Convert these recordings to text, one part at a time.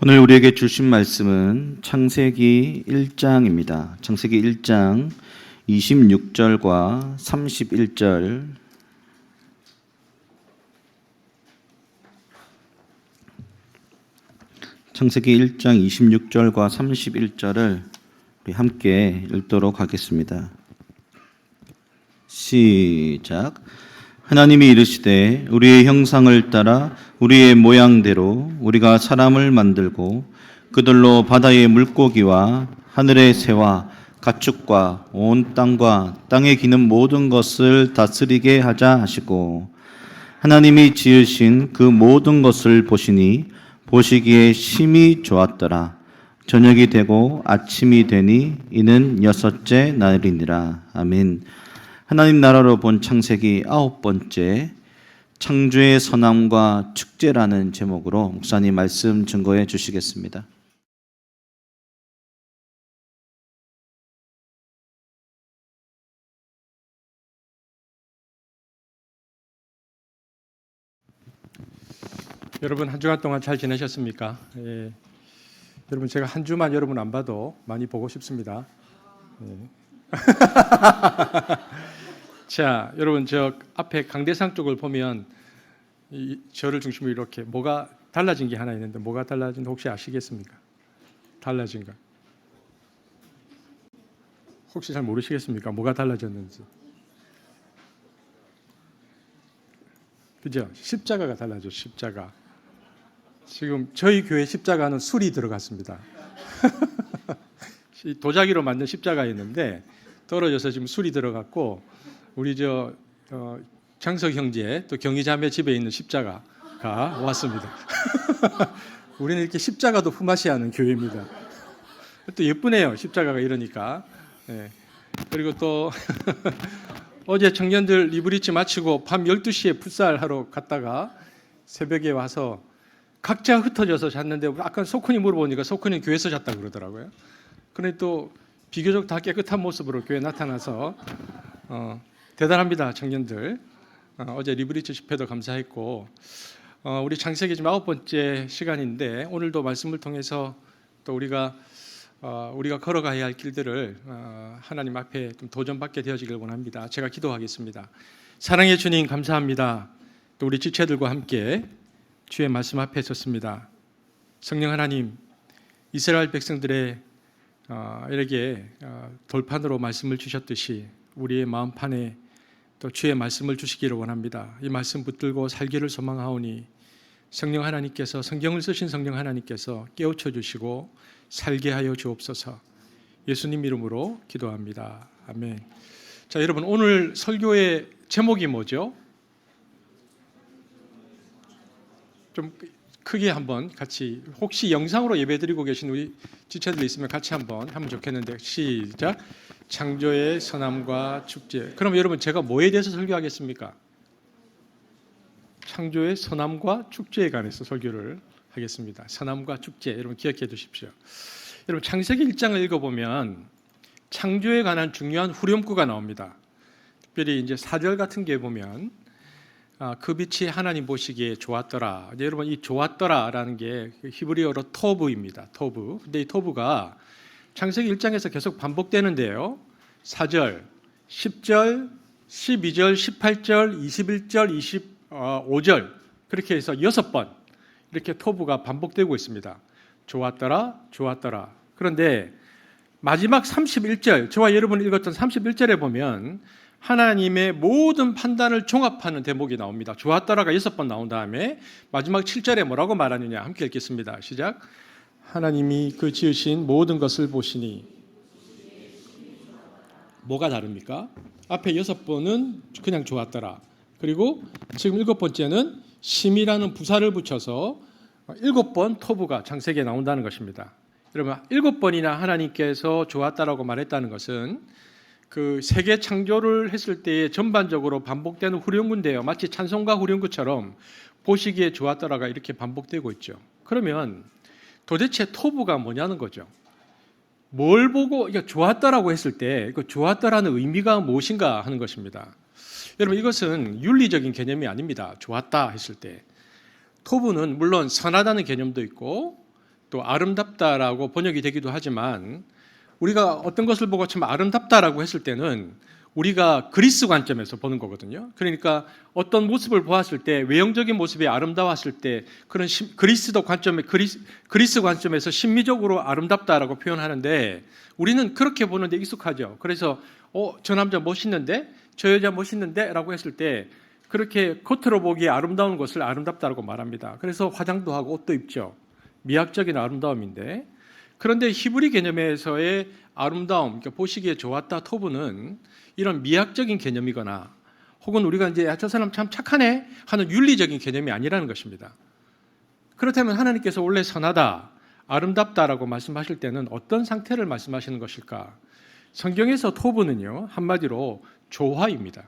오늘 우리에게 주신 말씀은 창세기 1장입니다. 창세기 1장 26절과 31절. 창세기 1장 26절과 31절을 우리 함께 읽도록 하겠습니다. 시작. 하나님이 이르시되 우리의 형상을 따라 우리의 모양대로 우리가 사람을 만들고 그들로 바다의 물고기와 하늘의 새와 가축과 온 땅과 땅에 기는 모든 것을 다스리게 하자 하시고, 하나님이 지으신 그 모든 것을 보시니 보시기에 심히 좋았더라. 저녁이 되고 아침이 되니 이는 여섯째 날이니라. 아멘. 하나님 나라로 본 창세기 9번째, 창조의 선함과 축제라는 제목으로 목사님 말씀 증거해 주시겠습니다. 여러분 한 주간 동안 잘 지내셨습니까? 예. 여러분 제가 한 주만 여러분 안 봐도 많이 보고 싶습니다. 예. 자, 여러분 저 앞에 강대상 쪽을 보면 저를 중심으로 이렇게 뭐가 달라진 게 하나 있는데 뭐가 달라진지 혹시 아시겠습니까? 달라진 거. 혹시 잘 모르시겠습니까? 뭐가 달라졌는지. 그죠? 십자가가 달라졌죠. 십자가. 지금 저희 교회 십자가는 술이 들어갔습니다. 도자기로 만든 십자가였는데 떨어져서 지금 술이 들어갔고, 우리 장석 형제 또 경희자매 집에 있는 십자가가 왔습니다. 우리는 이렇게 십자가도 품앗이하는 교회입니다. 또 예쁘네요, 십자가가 이러니까. 네. 그리고 또 어제 청년들 리브리치 마치고 밤 12시에 풋살하러 갔다가 새벽에 와서 각자 흩어져서 잤는데, 아까 소쿤이 물어보니까 소쿤이 교회에서 잤다고 그러더라고요. 그런데 또 비교적 다 깨끗한 모습으로 교회에 나타나서 대단합니다, 청년들. 어제 리브리치 집회도 감사했고, 우리 창세기 지금 9번째 시간인데 오늘도 말씀을 통해서 또 우리가 걸어가야 할 길들을 하나님 앞에 좀 도전받게 되어지길 원합니다. 제가 기도하겠습니다. 사랑의 주님 감사합니다. 또 우리 지체들과 함께 주의 말씀 앞에 섰습니다. 성령 하나님, 이스라엘 백성들의 에게 돌판으로 말씀을 주셨듯이 우리의 마음판에 또 주의 말씀을 주시기를 원합니다. 이 말씀 붙들고 살기를 소망하오니 성령 하나님께서, 성경을 쓰신 성령 하나님께서 깨우쳐 주시고 살게 하여 주옵소서. 예수님 이름으로 기도합니다. 아멘. 자, 여러분 오늘 설교의 제목이 뭐죠? 좀 크게 한번 같이, 혹시 영상으로 예배드리고 계신 우리 지체들 있으면 같이 한번 하면 좋겠는데, 시작. 창조의 선함과 축제. 그럼 여러분 제가 뭐에 대해서 설교하겠습니까? 창조의 선함과 축제에 관해서 설교를 하겠습니다. 선함과 축제, 여러분 기억해 두십시오. 여러분 창세기 1장을 읽어보면 창조에 관한 중요한 후렴구가 나옵니다. 특별히 이제 4절 같은 게 보면 그 빛이 하나님 보시기에 좋았더라. 이제 여러분 이 좋았더라라는 게 히브리어로 토브입니다. 토브. 근데 이 토브가 창세기 1장에서 계속 반복되는데요. 4절, 10절, 12절, 18절, 21절, 25절 그렇게 해서 6번 이렇게 토브가 반복되고 있습니다. 좋았더라, 좋았더라. 그런데 마지막 31절, 저와 여러분이 읽었던 31절에 보면 하나님의 모든 판단을 종합하는 대목이 나옵니다. 좋았더라가 6번 나온 다음에 마지막 7절에 뭐라고 말하느냐 함께 읽겠습니다. 시작. 하나님이 그 지으신 모든 것을 보시니. 뭐가 다릅니까? 앞에 6번은 그냥 좋았더라. 그리고 지금 7번째는 심이라는 부사를 붙여서 7번 토부가 창세기에 나온다는 것입니다. 여러분 7번이나 하나님께서 좋았다라고 말했다는 것은 그 세계 창조를 했을 때에 전반적으로 반복되는 후렴구인데요. 마치 찬송가 후렴구처럼 보시기에 좋았더라가 이렇게 반복되고 있죠. 그러면 도대체 토부가 뭐냐는 거죠. 뭘 보고 좋았더라고 했을 때 그 좋았더라는 의미가 무엇인가 하는 것입니다. 여러분 이것은 윤리적인 개념이 아닙니다. 좋았다 했을 때 토부는 물론 선하다는 개념도 있고 또 아름답다라고 번역이 되기도 하지만 우리가 어떤 것을 보고 참 아름답다라고 했을 때는 우리가 그리스 관점에서 보는 거거든요. 그러니까 어떤 모습을 보았을 때 외형적인 모습이 아름다웠을 때 그런 그리스 관점에서 심미적으로 아름답다라고 표현하는데 우리는 그렇게 보는데 익숙하죠. 그래서 저 남자 멋있는데 저 여자 멋있는데라고 했을 때 그렇게 겉으로 보기에 아름다운 것을 아름답다라고 말합니다. 그래서 화장도 하고 옷도 입죠. 미학적인 아름다움인데 그런데 히브리 개념에서의 아름다움, 그러니까 보시기에 좋았다, 토부는 이런 미학적인 개념이거나 혹은 우리가 이제 저 사람 참 착하네 하는 윤리적인 개념이 아니라는 것입니다. 그렇다면 하나님께서 원래 선하다, 아름답다라고 말씀하실 때는 어떤 상태를 말씀하시는 것일까? 성경에서 토부는요, 한마디로 조화입니다.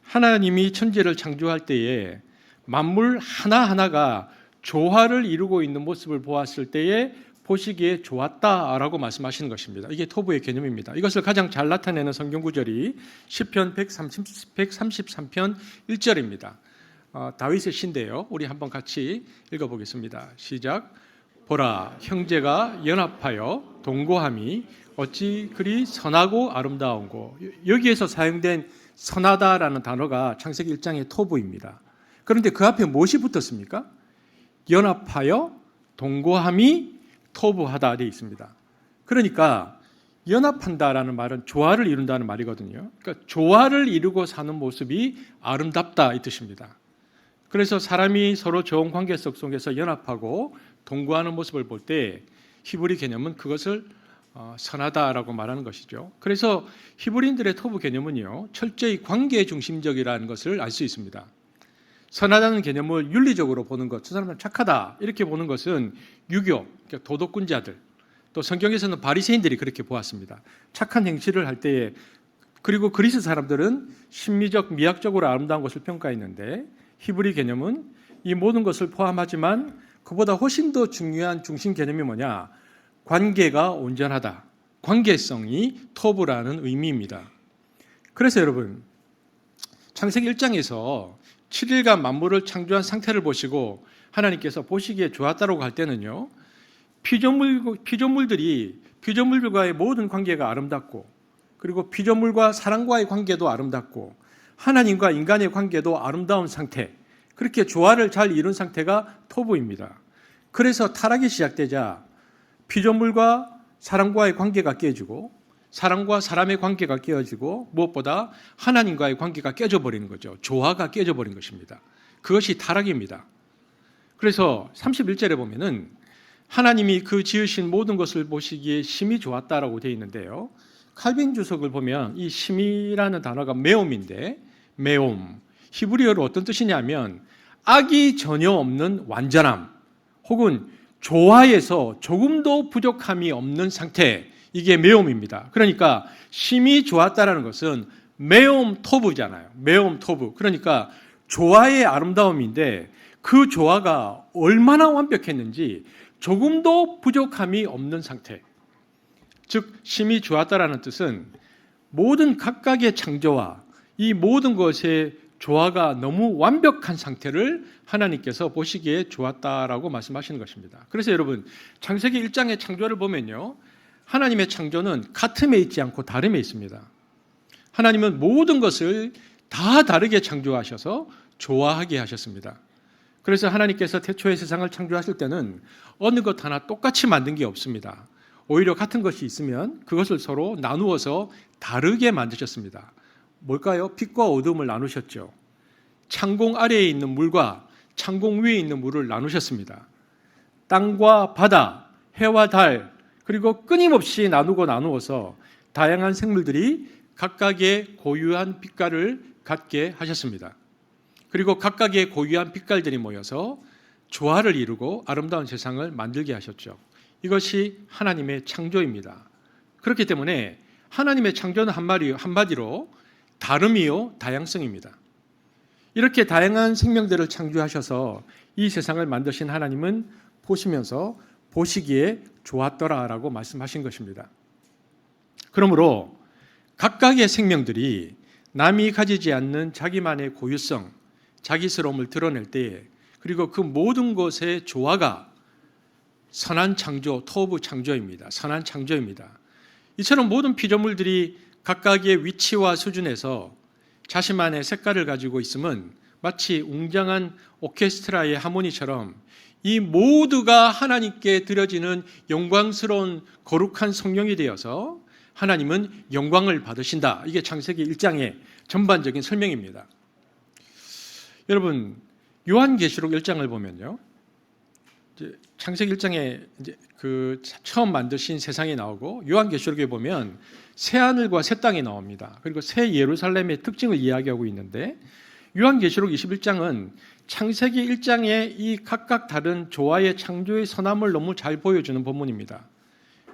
하나님이 천지를 창조할 때에 만물 하나하나가 조화를 이루고 있는 모습을 보았을 때에 보시기에 좋았다라고 말씀하시는 것입니다. 이게 토부의 개념입니다. 이것을 가장 잘 나타내는 성경 구절이 시편 133편 1절입니다. 다윗의 시인데요. 우리 한번 같이 읽어보겠습니다. 시작. 보라, 형제가 연합하여 동거함이 어찌 그리 선하고 아름다운고. 여기에서 사용된 선하다라는 단어가 창세기 1장의 토부입니다. 그런데 그 앞에 무엇이 붙었습니까? 연합하여 동거함이 토부하다 되어 있습니다. 그러니까 연합한다라는 말은 조화를 이룬다는 말이거든요. 그러니까 조화를 이루고 사는 모습이 아름답다 이 뜻입니다. 그래서 사람이 서로 좋은 관계 속에서 연합하고 동거하는 모습을 볼 때 히브리 개념은 그것을 선하다라고 말하는 것이죠. 그래서 히브리인들의 토부 개념은요, 철저히 관계 중심적이라는 것을 알 수 있습니다. 선하다는 개념을 윤리적으로 보는 것, 저 사람은 착하다 이렇게 보는 것은 유교, 그러니까 도덕군자들, 또 성경에서는 바리새인들이 그렇게 보았습니다. 착한 행실을 할 때에, 그리고 그리스 사람들은 심미적, 미학적으로 아름다운 것을 평가했는데 히브리 개념은 이 모든 것을 포함하지만 그보다 훨씬 더 중요한 중심 개념이 뭐냐? 관계가 온전하다. 관계성이 토부라는 의미입니다. 그래서 여러분, 창세기 1장에서 7일간 만물을 창조한 상태를 보시고 하나님께서 보시기에 좋았다고 할 때는요, 피조물들과의 모든 관계가 아름답고, 그리고 피조물과 사람과의 관계도 아름답고, 하나님과 인간의 관계도 아름다운 상태, 그렇게 조화를 잘 이룬 상태가 토부입니다. 그래서 타락이 시작되자 피조물과 사람과의 관계가 깨지고, 사람과 사람의 관계가 깨어지고, 무엇보다 하나님과의 관계가 깨져버리는 거죠. 조화가 깨져버린 것입니다. 그것이 타락입니다. 그래서 31절에 보면은 하나님이 그 지으신 모든 것을 보시기에 심히 좋았다라고 되어 있는데요. 칼빈 주석을 보면 이 심이라는 단어가 메옴인데, 메옴, 히브리어로 어떤 뜻이냐면 악이 전혀 없는 완전함, 혹은 조화에서 조금도 부족함이 없는 상태, 이게 메옴입니다. 그러니까 심히 좋았다라는 것은 메옴 토부잖아요. 메옴 토부. 그러니까 조화의 아름다움인데 그 조화가 얼마나 완벽했는지 조금도 부족함이 없는 상태. 즉 심히 좋았다라는 뜻은 모든 각각의 창조와 이 모든 것의 조화가 너무 완벽한 상태를 하나님께서 보시기에 좋았다라고 말씀하시는 것입니다. 그래서 여러분, 창세기 1장의 창조를 보면요, 하나님의 창조는 같음에 있지 않고 다름에 있습니다. 하나님은 모든 것을 다 다르게 창조하셔서 조화하게 하셨습니다. 그래서 하나님께서 태초에 세상을 창조하실 때는 어느 것 하나 똑같이 만든 게 없습니다. 오히려 같은 것이 있으면 그것을 서로 나누어서 다르게 만드셨습니다. 뭘까요? 빛과 어둠을 나누셨죠. 창공 아래에 있는 물과 창공 위에 있는 물을 나누셨습니다. 땅과 바다, 해와 달, 그리고 끊임없이 나누어서 다양한 생물들이 각각의 고유한 빛깔을 갖게 하셨습니다. 그리고 각각의 고유한 빛깔들이 모여서 조화를 이루고 아름다운 세상을 만들게 하셨죠. 이것이 하나님의 창조입니다. 그렇기 때문에 하나님의 창조는 한마디로 다름이요 다양성입니다. 이렇게 다양한 생명들을 창조하셔서 이 세상을 만드신 하나님은 보시면서 보시기에 좋았더라라고 말씀하신 것입니다. 그러므로 각각의 생명들이 남이 가지지 않는 자기만의 고유성, 자기스러움을 드러낼 때에, 그리고 그 모든 것의 조화가 선한 창조, 토부 창조입니다. 선한 창조입니다. 이처럼 모든 피조물들이 각각의 위치와 수준에서 자신만의 색깔을 가지고 있음은 마치 웅장한 오케스트라의 하모니처럼 이 모두가 하나님께 드려지는 영광스러운 거룩한 성령이 되어서 하나님은 영광을 받으신다. 이게 창세기 1장의 전반적인 설명입니다. 여러분, 요한계시록 1장을 보면요, 이제 창세기 1장에 이제 그 처음 만드신 세상이 나오고, 요한계시록에 보면 새 하늘과 새 땅이 나옵니다. 그리고 새 예루살렘의 특징을 이야기하고 있는데, 요한계시록 21장은 창세기 1장의 이 각각 다른 조화의 창조의 선함을 너무 잘 보여주는 본문입니다.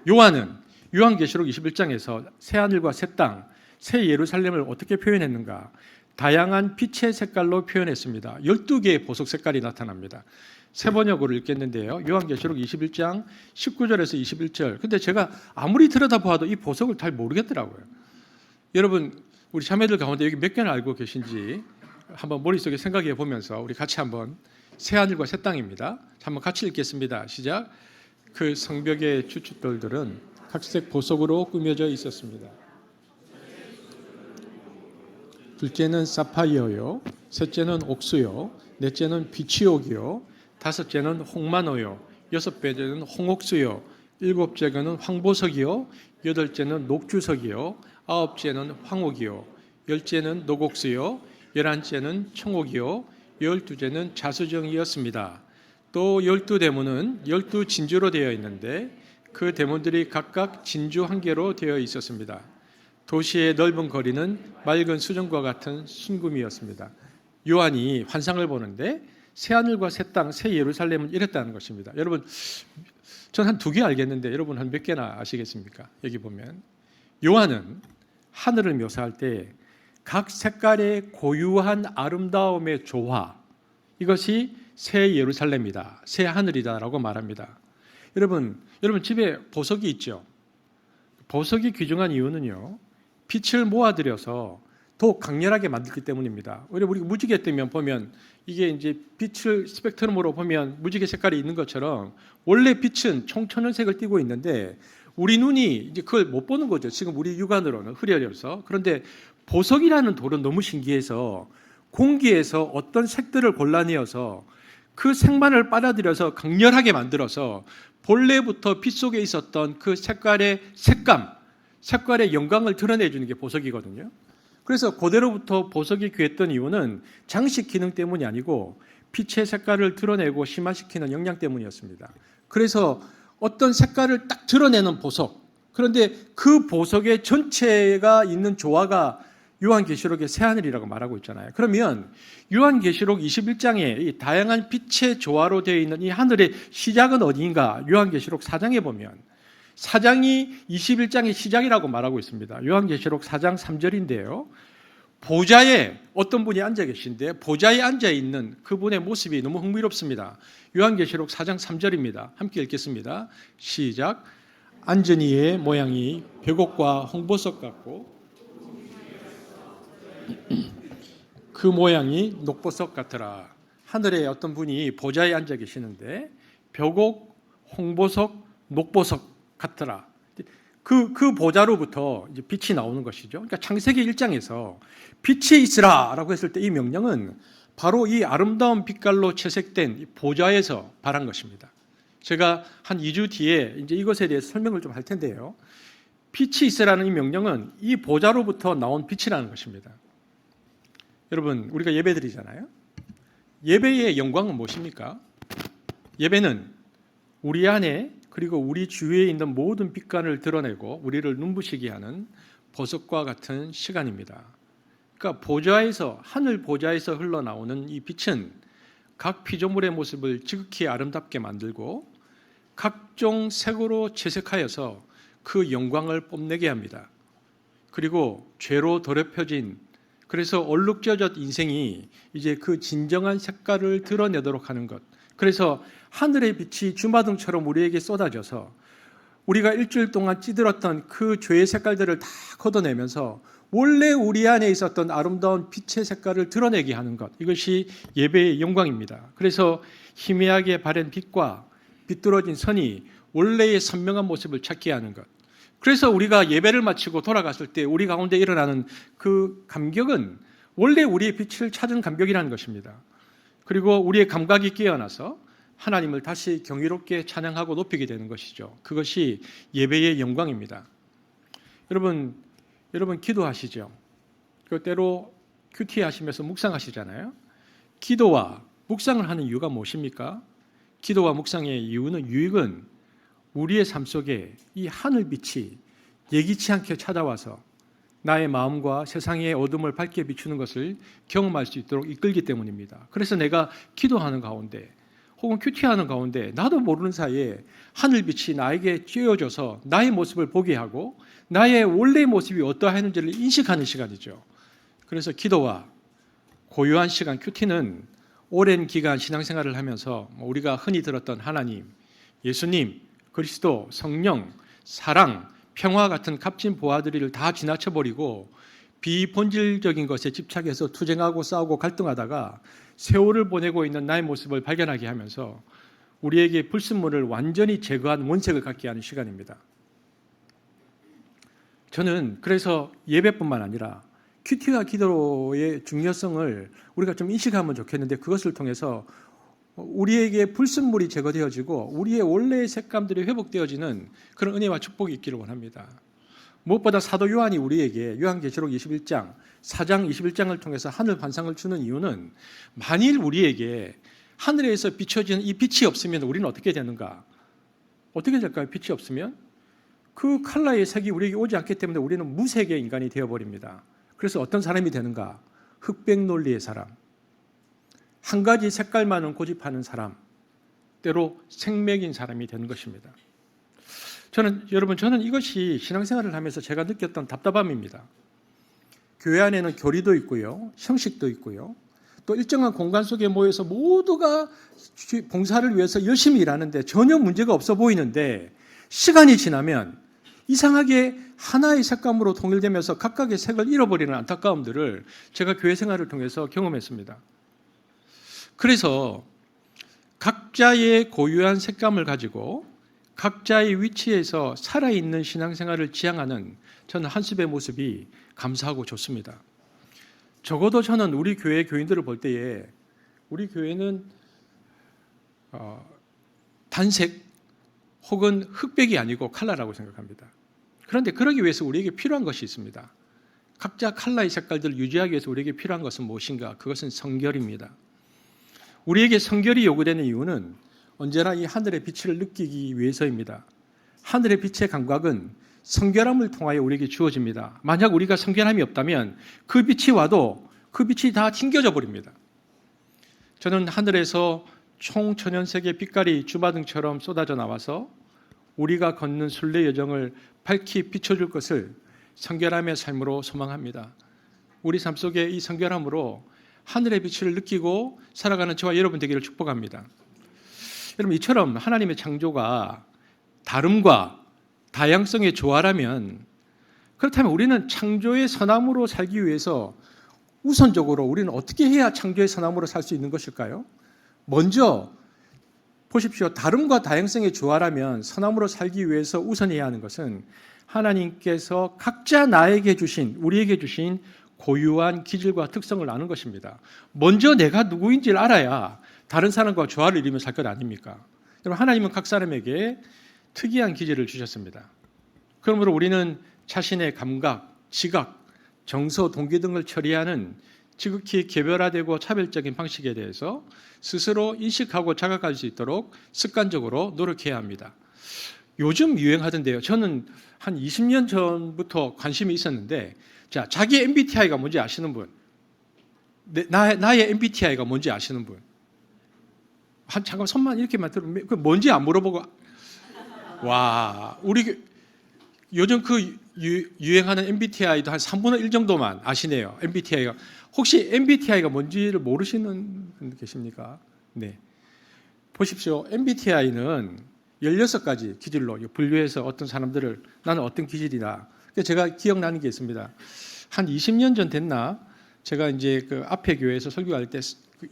요한은 요한계시록 21장에서 새 하늘과 새 땅, 새 예루살렘을 어떻게 표현했는가? 다양한 빛의 색깔로 표현했습니다. 12개의 보석 색깔이 나타납니다. 세 번역으로 읽겠는데요. 요한계시록 21장 19절에서 21절. 근데 제가 아무리 들여다봐도 이 보석을 잘 모르겠더라고요. 여러분, 우리 자매들 가운데 여기 몇 개나 알고 계신지 한번 머릿속에 생각해 보면서 우리 같이 한번 새 하늘과 새 땅입니다. 한번 같이 읽겠습니다. 시작. 그 성벽의 주춧돌들은 각색 보석으로 꾸며져 있었습니다. 둘째는 사파이어요, 셋째는 옥수요, 넷째는 비치옥이요, 다섯째는 홍마노요, 여섯째는 홍옥수요, 일곱째는 황보석이요, 여덟째는 녹주석이요, 아홉째는 황옥이요, 열째는 녹옥수요, 열한째는 청옥이요, 열두째는 자수정이었습니다. 또 12대문은 12진주로 되어 있는데 그 대문들이 각각 진주 한 개로 되어 있었습니다. 도시의 넓은 거리는 맑은 수정과 같은 순금이었습니다. 요한이 환상을 보는데 새하늘과 새 땅, 새 예루살렘은 이랬다는 것입니다. 여러분, 전 한 2개 알겠는데 여러분 한 몇 개나 아시겠습니까? 여기 보면 요한은 하늘을 묘사할 때 각 색깔의 고유한 아름다움의 조화, 이것이 새 예루살렘이다, 새 하늘이다라고 말합니다. 여러분 집에 보석이 있죠? 보석이 귀중한 이유는요, 빛을 모아들여서 더욱 강렬하게 만들기 때문입니다. 우리 무지개 뜨면 보면 이게 이제 빛을 스펙트럼으로 보면 무지개 색깔이 있는 것처럼 원래 빛은 청천연색을 띠고 있는데 우리 눈이 이제 그걸 못 보는 거죠. 지금 우리 육안으로는 흐려져서. 그런데 보석이라는 돌은 너무 신기해서 공기에서 어떤 색들을 골라내어서 그 색만을 빨아들여서 강렬하게 만들어서 본래부터 빛 속에 있었던 그 색깔의 색감, 색깔의 영광을 드러내주는 게 보석이거든요. 그래서 고대로부터 보석이 귀했던 이유는 장식 기능 때문이 아니고 빛의 색깔을 드러내고 심화시키는 역량 때문이었습니다. 그래서 어떤 색깔을 딱 드러내는 보석, 그런데 그 보석의 전체가 있는 조화가 요한계시록의 새하늘이라고 말하고 있잖아요. 그러면 요한계시록 21장에 이 다양한 빛의 조화로 되어 있는 이 하늘의 시작은 어디인가? 요한계시록 4장에 보면 4장이 21장의 시작이라고 말하고 있습니다. 요한계시록 4장 3절인데요. 보좌에 어떤 분이 앉아 계신데 보좌에 앉아 있는 그분의 모습이 너무 흥미롭습니다. 요한계시록 4장 3절입니다. 함께 읽겠습니다. 시작. 앉은 이의 모양이 벽옥과 홍보석 같고 그 모양이 녹보석 같더라. 하늘에 어떤 분이 보좌에 앉아 계시는데 벽옥, 홍보석, 녹보석 같더라. 그 보좌로부터 이제 빛이 나오는 것이죠. 그러니까 창세기 1장에서 빛이 있으라라고 했을 때 이 명령은 바로 이 아름다운 빛깔로 채색된 이 보좌에서 발한 것입니다. 제가 한 2주 뒤에 이제 이것에 대해서 설명을 좀 할 텐데요. 빛이 있으라는 이 명령은 이 보좌로부터 나온 빛이라는 것입니다. 여러분, 우리가 예배드리잖아요. 예배의 영광은 무엇입니까? 예배는 우리 안에 그리고 우리 주위에 있는 모든 빛간을 드러내고 우리를 눈부시게 하는 보석과 같은 시간입니다. 그러니까 보좌에서, 하늘 보좌에서 흘러나오는 이 빛은 각 피조물의 모습을 지극히 아름답게 만들고 각종 색으로 채색하여서 그 영광을 뽐내게 합니다. 그리고 죄로 더럽혀진, 그래서 얼룩져졌 인생이 이제 그 진정한 색깔을 드러내도록 하는 것. 그래서 하늘의 빛이 주마등처럼 우리에게 쏟아져서 우리가 일주일 동안 찌들었던 그 죄의 색깔들을 다 걷어내면서 원래 우리 안에 있었던 아름다운 빛의 색깔을 드러내게 하는 것. 이것이 예배의 영광입니다. 그래서 희미하게 바랜 빛과 비뚤어진 선이 원래의 선명한 모습을 찾게 하는 것. 그래서 우리가 예배를 마치고 돌아갔을 때 우리 가운데 일어나는 그 감격은 원래 우리의 빛을 찾은 감격이라는 것입니다. 그리고 우리의 감각이 깨어나서 하나님을 다시 경이롭게 찬양하고 높이게 되는 것이죠. 그것이 예배의 영광입니다. 여러분 기도하시죠. 그 때로 큐티 하시면서 묵상하시잖아요. 기도와 묵상을 하는 이유가 무엇입니까? 기도와 묵상의 유익은 우리의 삶 속에 이 하늘빛이 예기치 않게 찾아와서 나의 마음과 세상의 어둠을 밝게 비추는 것을 경험할 수 있도록 이끌기 때문입니다. 그래서 내가 기도하는 가운데 혹은 큐티하는 가운데 나도 모르는 사이에 하늘빛이 나에게 쬐어져서 나의 모습을 보게 하고 나의 원래의 모습이 어떠했는지를 인식하는 시간이죠. 그래서 기도와 고요한 시간 큐티는 오랜 기간 신앙생활을 하면서 우리가 흔히 들었던 하나님, 예수님, 그리스도, 성령, 사랑, 평화 같은 값진 보아들이를 다 지나쳐버리고 비본질적인 것에 집착해서 투쟁하고 싸우고 갈등하다가 세월을 보내고 있는 나의 모습을 발견하게 하면서 우리에게 불순물을 완전히 제거한 원색을 갖게 하는 시간입니다. 저는 그래서 예배뿐만 아니라 큐티와 기도의 중요성을 우리가 좀 인식하면 좋겠는데 그것을 통해서 우리에게 불순물이 제거되어지고 우리의 원래의 색감들이 회복되어지는 그런 은혜와 축복이 있기를 원합니다. 무엇보다 사도 요한이 우리에게 요한계시록 21장, 4장 21장을 통해서 하늘 환상을 주는 이유는 만일 우리에게 하늘에서 비춰지는 이 빛이 없으면 우리는 어떻게 되는가? 어떻게 될까요? 빛이 없으면? 그 컬러의 색이 우리에게 오지 않기 때문에 우리는 무색의 인간이 되어버립니다. 그래서 어떤 사람이 되는가? 흑백 논리의 사람, 한 가지 색깔만은 고집하는 사람, 때로 생맥인 사람이 되는 것입니다. 저는 이것이 신앙생활을 하면서 제가 느꼈던 답답함입니다. 교회 안에는 교리도 있고요, 형식도 있고요, 또 일정한 공간 속에 모여서 모두가 봉사를 위해서 열심히 일하는데 전혀 문제가 없어 보이는데 시간이 지나면 이상하게 하나의 색감으로 통일되면서 각각의 색을 잃어버리는 안타까움들을 제가 교회 생활을 통해서 경험했습니다. 그래서 각자의 고유한 색감을 가지고 각자의 위치에서 살아있는 신앙생활을 지향하는 저는 한습의 모습이 감사하고 좋습니다. 적어도 저는 우리 교회 교인들을 볼 때에 우리 교회는 단색 혹은 흑백이 아니고 칼라라고 생각합니다. 그런데 그러기 위해서 우리에게 필요한 것이 있습니다. 각자 칼라의 색깔들을 유지하기 위해서 우리에게 필요한 것은 무엇인가? 그것은 성결입니다. 우리에게 성결이 요구되는 이유는 언제나 이 하늘의 빛을 느끼기 위해서입니다. 하늘의 빛의 감각은 성결함을 통하여 우리에게 주어집니다. 만약 우리가 성결함이 없다면 그 빛이 와도 그 빛이 다 튕겨져 버립니다. 저는 하늘에서 총천연색의 빛깔이 주마등처럼 쏟아져 나와서 우리가 걷는 순례 여정을 밝히 비춰줄 것을 성결함의 삶으로 소망합니다. 우리 삶 속에 이 성결함으로 하늘의 빛을 느끼고 살아가는 저와 여러분 되기를 축복합니다. 여러분, 이처럼 하나님의 창조가 다름과 다양성의 조화라면, 그렇다면 우리는 창조의 선함으로 살기 위해서 우선적으로 우리는 어떻게 해야 창조의 선함으로 살 수 있는 것일까요? 먼저 보십시오. 다름과 다양성의 조화라면 선함으로 살기 위해서 우선해야 하는 것은 하나님께서 각자 나에게 주신, 우리에게 주신 고유한 기질과 특성을 아는 것입니다. 먼저 내가 누구인지를 알아야 다른 사람과 조화를 이루며 살 것 아닙니까? 여러분, 하나님은 각 사람에게 특이한 기질을 주셨습니다. 그러므로 우리는 자신의 감각, 지각, 정서, 동기 등을 처리하는 지극히 개별화되고 차별적인 방식에 대해서 스스로 인식하고 자각할 수 있도록 습관적으로 노력해야 합니다. 요즘 유행하던데요. 저는 한 20년 전부터 관심이 있었는데, 자, 자기 MBTI가 뭔지 아시는 분? 나의 MBTI가 뭔지 아시는 분? 잠깐 손만 이렇게만 들으면 그 뭔지 안 물어보고, 와, 우리 요즘 그 유행하는 MBTI도 한 3분의 1 정도만 아시네요. MBTI가. 혹시 MBTI가 뭔지를 모르시는 분 계십니까? 네. 보십시오. MBTI는 16가지 기질로 분류해서 어떤 사람들을 나는 어떤 기질이다. 제가 기억나는 게 있습니다. 한 20년 전 됐나? 제가 이제 그 앞에 교회에서 설교할 때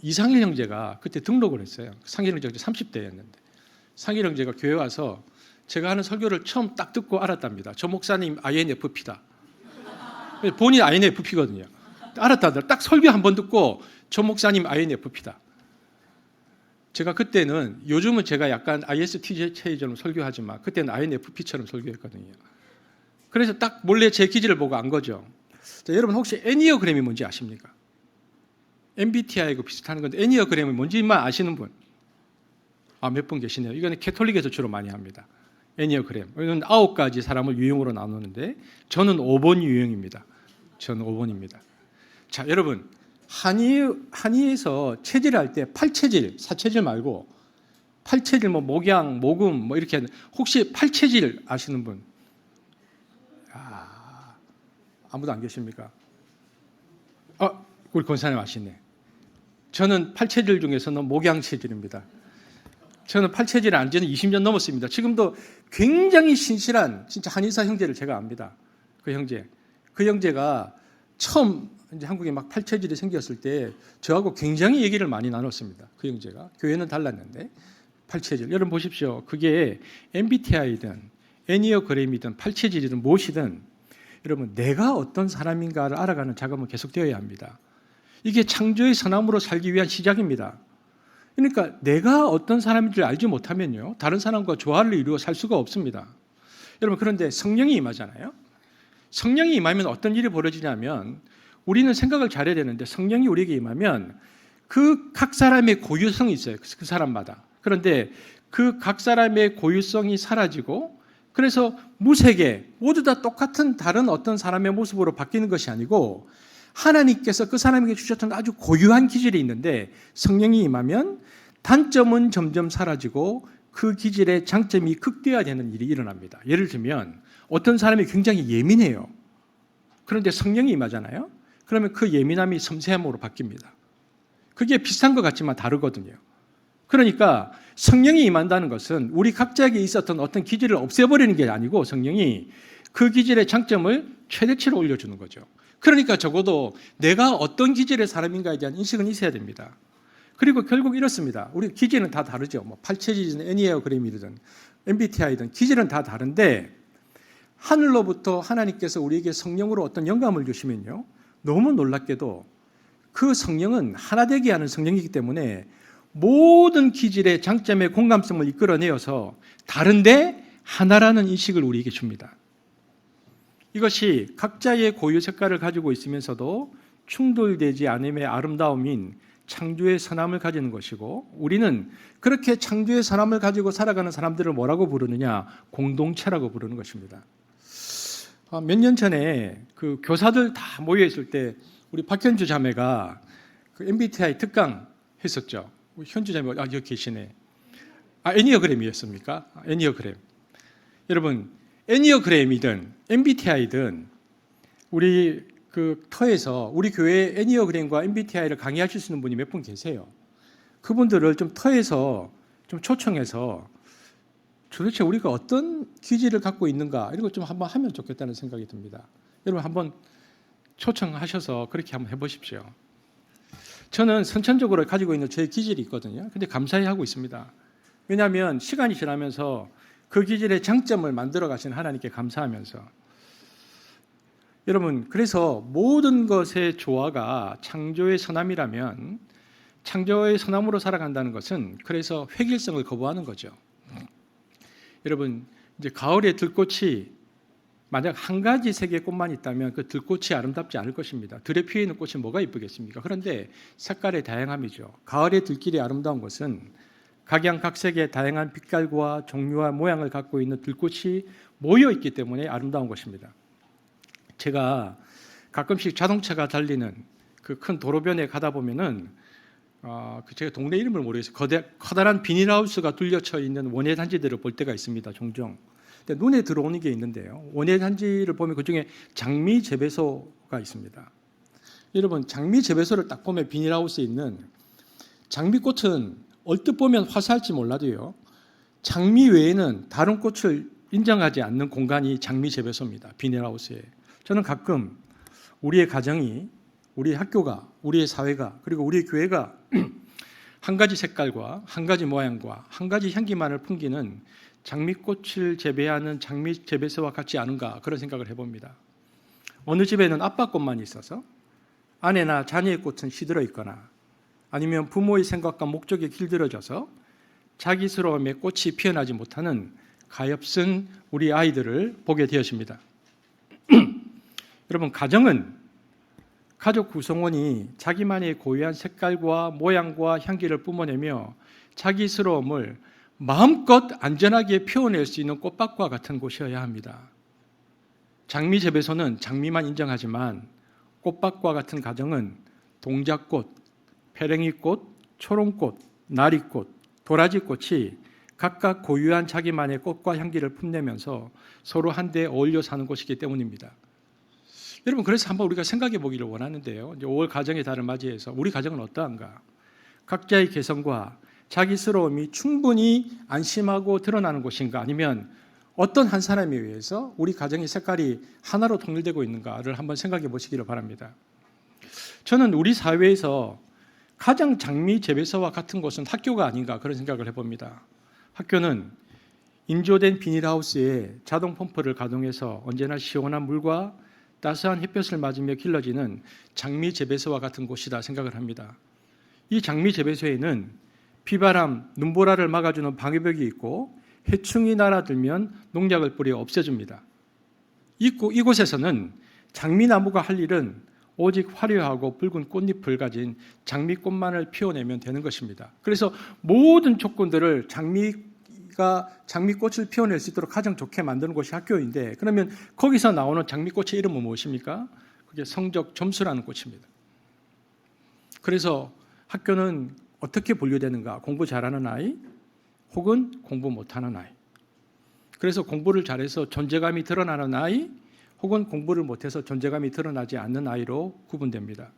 이상일 형제가 그때 등록을 했어요. 상일 형제가 30대였는데. 상일 형제가 교회 와서 제가 하는 설교를 처음 딱 듣고 알았답니다. 저 목사님 INFP다. 본인 INFP거든요. 알았다더라. 딱 설교 한 번 듣고 저 목사님 INFP다. 제가 그때는 요즘은 제가 약간 ISTJ처럼 설교하지만 그때는 INFP처럼 설교했거든요. 그래서 딱 몰래 제 기질을 보고 안 거죠. 자, 여러분 혹시 애니어그램이 뭔지 아십니까? MBTI하고 비슷한 건데 애니어그램이 뭔지만 아시는 분? 몇 분 계시네요. 이거는 캐톨릭에서 주로 많이 합니다. 애니어그램. 이건 9가지 사람을 유형으로 나누는데 저는 5번 유형입니다. 저는 5번입니다. 자, 여러분 한의에서 체질을 할 때 8체질, 4체질 말고 8체질 뭐 목양, 모금 뭐 이렇게 혹시 8체질 아시는 분? 아무도 안 계십니까? 우리 권사님 아시네. 저는 8체질 중에서는 목양 체질입니다. 저는 8체질을 안 지는 20년 넘었습니다. 지금도 굉장히 신실한 진짜 한의사 형제를 제가 압니다. 그 형제가 처음 이제 한국에 막 8체질이 생겼을 때 저하고 굉장히 얘기를 많이 나눴습니다. 그 형제가. 교회는 달랐는데 8체질. 여러분 보십시오. 그게 MBTI든 애니어그램이든 8체질이든 무엇이든 여러분 내가 어떤 사람인가를 알아가는 작업은 계속되어야 합니다. 이게 창조의 선함으로 살기 위한 시작입니다. 그러니까 내가 어떤 사람인지 알지 못하면요 다른 사람과 조화를 이루어 살 수가 없습니다. 여러분 그런데 성령이 임하잖아요. 성령이 임하면 어떤 일이 벌어지냐면 우리는 생각을 잘해야 되는데 성령이 우리에게 임하면 그 각 사람의 고유성이 있어요. 그 사람마다. 그런데 그 각 사람의 고유성이 사라지고 그래서 무색에 모두 다 똑같은 다른 어떤 사람의 모습으로 바뀌는 것이 아니고 하나님께서 그 사람에게 주셨던 아주 고유한 기질이 있는데 성령이 임하면 단점은 점점 사라지고 그 기질의 장점이 극대화되는 일이 일어납니다. 예를 들면 어떤 사람이 굉장히 예민해요. 그런데 성령이 임하잖아요. 그러면 그 예민함이 섬세함으로 바뀝니다. 그게 비슷한 것 같지만 다르거든요. 그러니까 성령이 임한다는 것은 우리 각자에게 있었던 어떤 기질을 없애버리는 게 아니고 성령이 그 기질의 장점을 최대치로 올려주는 거죠. 그러니까 적어도 내가 어떤 기질의 사람인가에 대한 인식은 있어야 됩니다. 그리고 결국 이렇습니다. 우리 기질은 다 다르죠. 뭐 8체질이든 애니어그램이든 MBTI든 기질은 다 다른데 하늘로부터 하나님께서 우리에게 성령으로 어떤 영감을 주시면요. 너무 놀랍게도 그 성령은 하나 되게 하는 성령이기 때문에 모든 기질의 장점의 공감성을 이끌어내어서 다른데 하나라는 인식을 우리에게 줍니다. 이것이 각자의 고유 색깔을 가지고 있으면서도 충돌되지 않음의 아름다움인 창조의 선함을 가지는 것이고 우리는 그렇게 창조의 선함을 가지고 살아가는 사람들을 뭐라고 부르느냐? 공동체라고 부르는 것입니다. 몇 년 전에 그 교사들 다 모여 있을 때 우리 박현주 자매가 그 MBTI 특강 했었죠. 현주 자매가 여기 계시네. 애니어그램이었습니까? 애니어그램. 여러분 애니어그램이든 MBTI든 우리 그 터에서 우리 교회 애니어그램과 MBTI를 강의하실 수 있는 분이 몇 분 계세요. 그분들을 좀 터에서 좀 초청해서 도대체 우리가 어떤 기질을 갖고 있는가 이런 것 좀 한번 하면 좋겠다는 생각이 듭니다. 여러분 한번 초청하셔서 그렇게 한번 해보십시오. 저는 선천적으로 가지고 있는 제 기질이 있거든요. 근데 감사히 하고 있습니다. 왜냐하면 시간이 지나면서 그 기질의 장점을 만들어 가신 하나님께 감사하면서 여러분 그래서 모든 것의 조화가 창조의 선함이라면 창조의 선함으로 살아간다는 것은 그래서 획일성을 거부하는 거죠. 여러분 이제 가을에 들꽃이 만약 한 가지 색의 꽃만 있다면 그 들꽃이 아름답지 않을 것입니다. 들에 피어 있는 꽃이 뭐가 이쁘겠습니까? 그런데 색깔의 다양함이죠. 가을의 들길이 아름다운 것은 각양각색의 다양한 빛깔과 종류와 모양을 갖고 있는 들꽃이 모여 있기 때문에 아름다운 것입니다. 제가 가끔씩 자동차가 달리는 그 큰 도로변에 가다 보면은 제가 동네 이름을 모르겠어요. 커다란 비닐하우스가 둘려쳐 있는 원예 단지들을 볼 때가 있습니다. 종종. 근데 눈에 들어오는 게 있는데요. 원예 단지를 보면 그중에 장미 재배소가 있습니다. 여러분 장미 재배소를 딱 보면 비닐하우스에 있는 장미꽃은 얼뜻 보면 화사할지 몰라도요. 장미 외에는 다른 꽃을 인정하지 않는 공간이 장미 재배소입니다. 비닐하우스에. 저는 가끔 우리의 가정이, 우리의 학교가, 우리의 사회가, 그리고 우리의 교회가 한 가지 색깔과 한 가지 모양과 한 가지 향기만을 풍기는 장미꽃을 재배하는 장미 재배소와 같지 않은가 그런 생각을 해봅니다. 어느 집에는 아빠 꽃만 있어서 아내나 자녀의 꽃은 시들어 있거나 아니면 부모의 생각과 목적에 길들여져서 자기스러움에 꽃이 피어나지 못하는 가엾은 우리 아이들을 보게 되었습니다. 여러분, 가정은 가족 구성원이 자기만의 고유한 색깔과 모양과 향기를 뿜어내며 자기스러움을 마음껏 안전하게 표현할 수 있는 꽃밭과 같은 곳이어야 합니다. 장미 재배소는 장미만 인정하지만 꽃밭과 같은 가정은 동작꽃, 페랭이꽃, 초롱꽃, 나리꽃, 도라지꽃이 각각 고유한 자기만의 꽃과 향기를 뿜내면서 서로 한데 어울려 사는 곳이기 때문입니다. 여러분, 그래서 한번 우리가 생각해 보기를 원하는데요. 이제 5월 가정의 달을 맞이해서 우리 가정은 어떠한가? 각자의 개성과 자기스러움이 충분히 안심하고 드러나는 곳인가? 아니면 어떤 한 사람에 의해서 우리 가정의 색깔이 하나로 통일되고 있는가를 한번 생각해 보시기를 바랍니다. 저는 우리 사회에서 가장 장미 재배소와 같은 곳은 학교가 아닌가 그런 생각을 해봅니다. 학교는 인조된 비닐하우스에 자동 펌프를 가동해서 언제나 시원한 물과 따스한 햇볕을 맞으며 길러지는 장미 재배소와 같은 곳이다 생각을 합니다. 이 장미 재배소에는 비바람, 눈보라를 막아주는 방해벽이 있고 해충이 날아들면 농약을 뿌려 없애줍니다. 이곳에서는 장미나무가 할 일은 오직 화려하고 붉은 꽃잎을 가진 장미꽃만을 피워내면 되는 것입니다. 그래서 모든 조건들을 장미꽃을 피워낼 수 있도록 가장 좋게 만드는 곳이 학교인데, 그러면 거기서 나오는 장미꽃의 이름은 무엇입니까? 그게 성적 점수라는 꽃입니다. 그래서 학교는 어떻게 분류되는가? 공부 잘하는 아이 혹은 공부 못하는 아이. 그래서 공부를 잘해서 존재감이 드러나는 아이 혹은 공부를 못해서 존재감이 드러나지 않는 아이로 구분됩니다.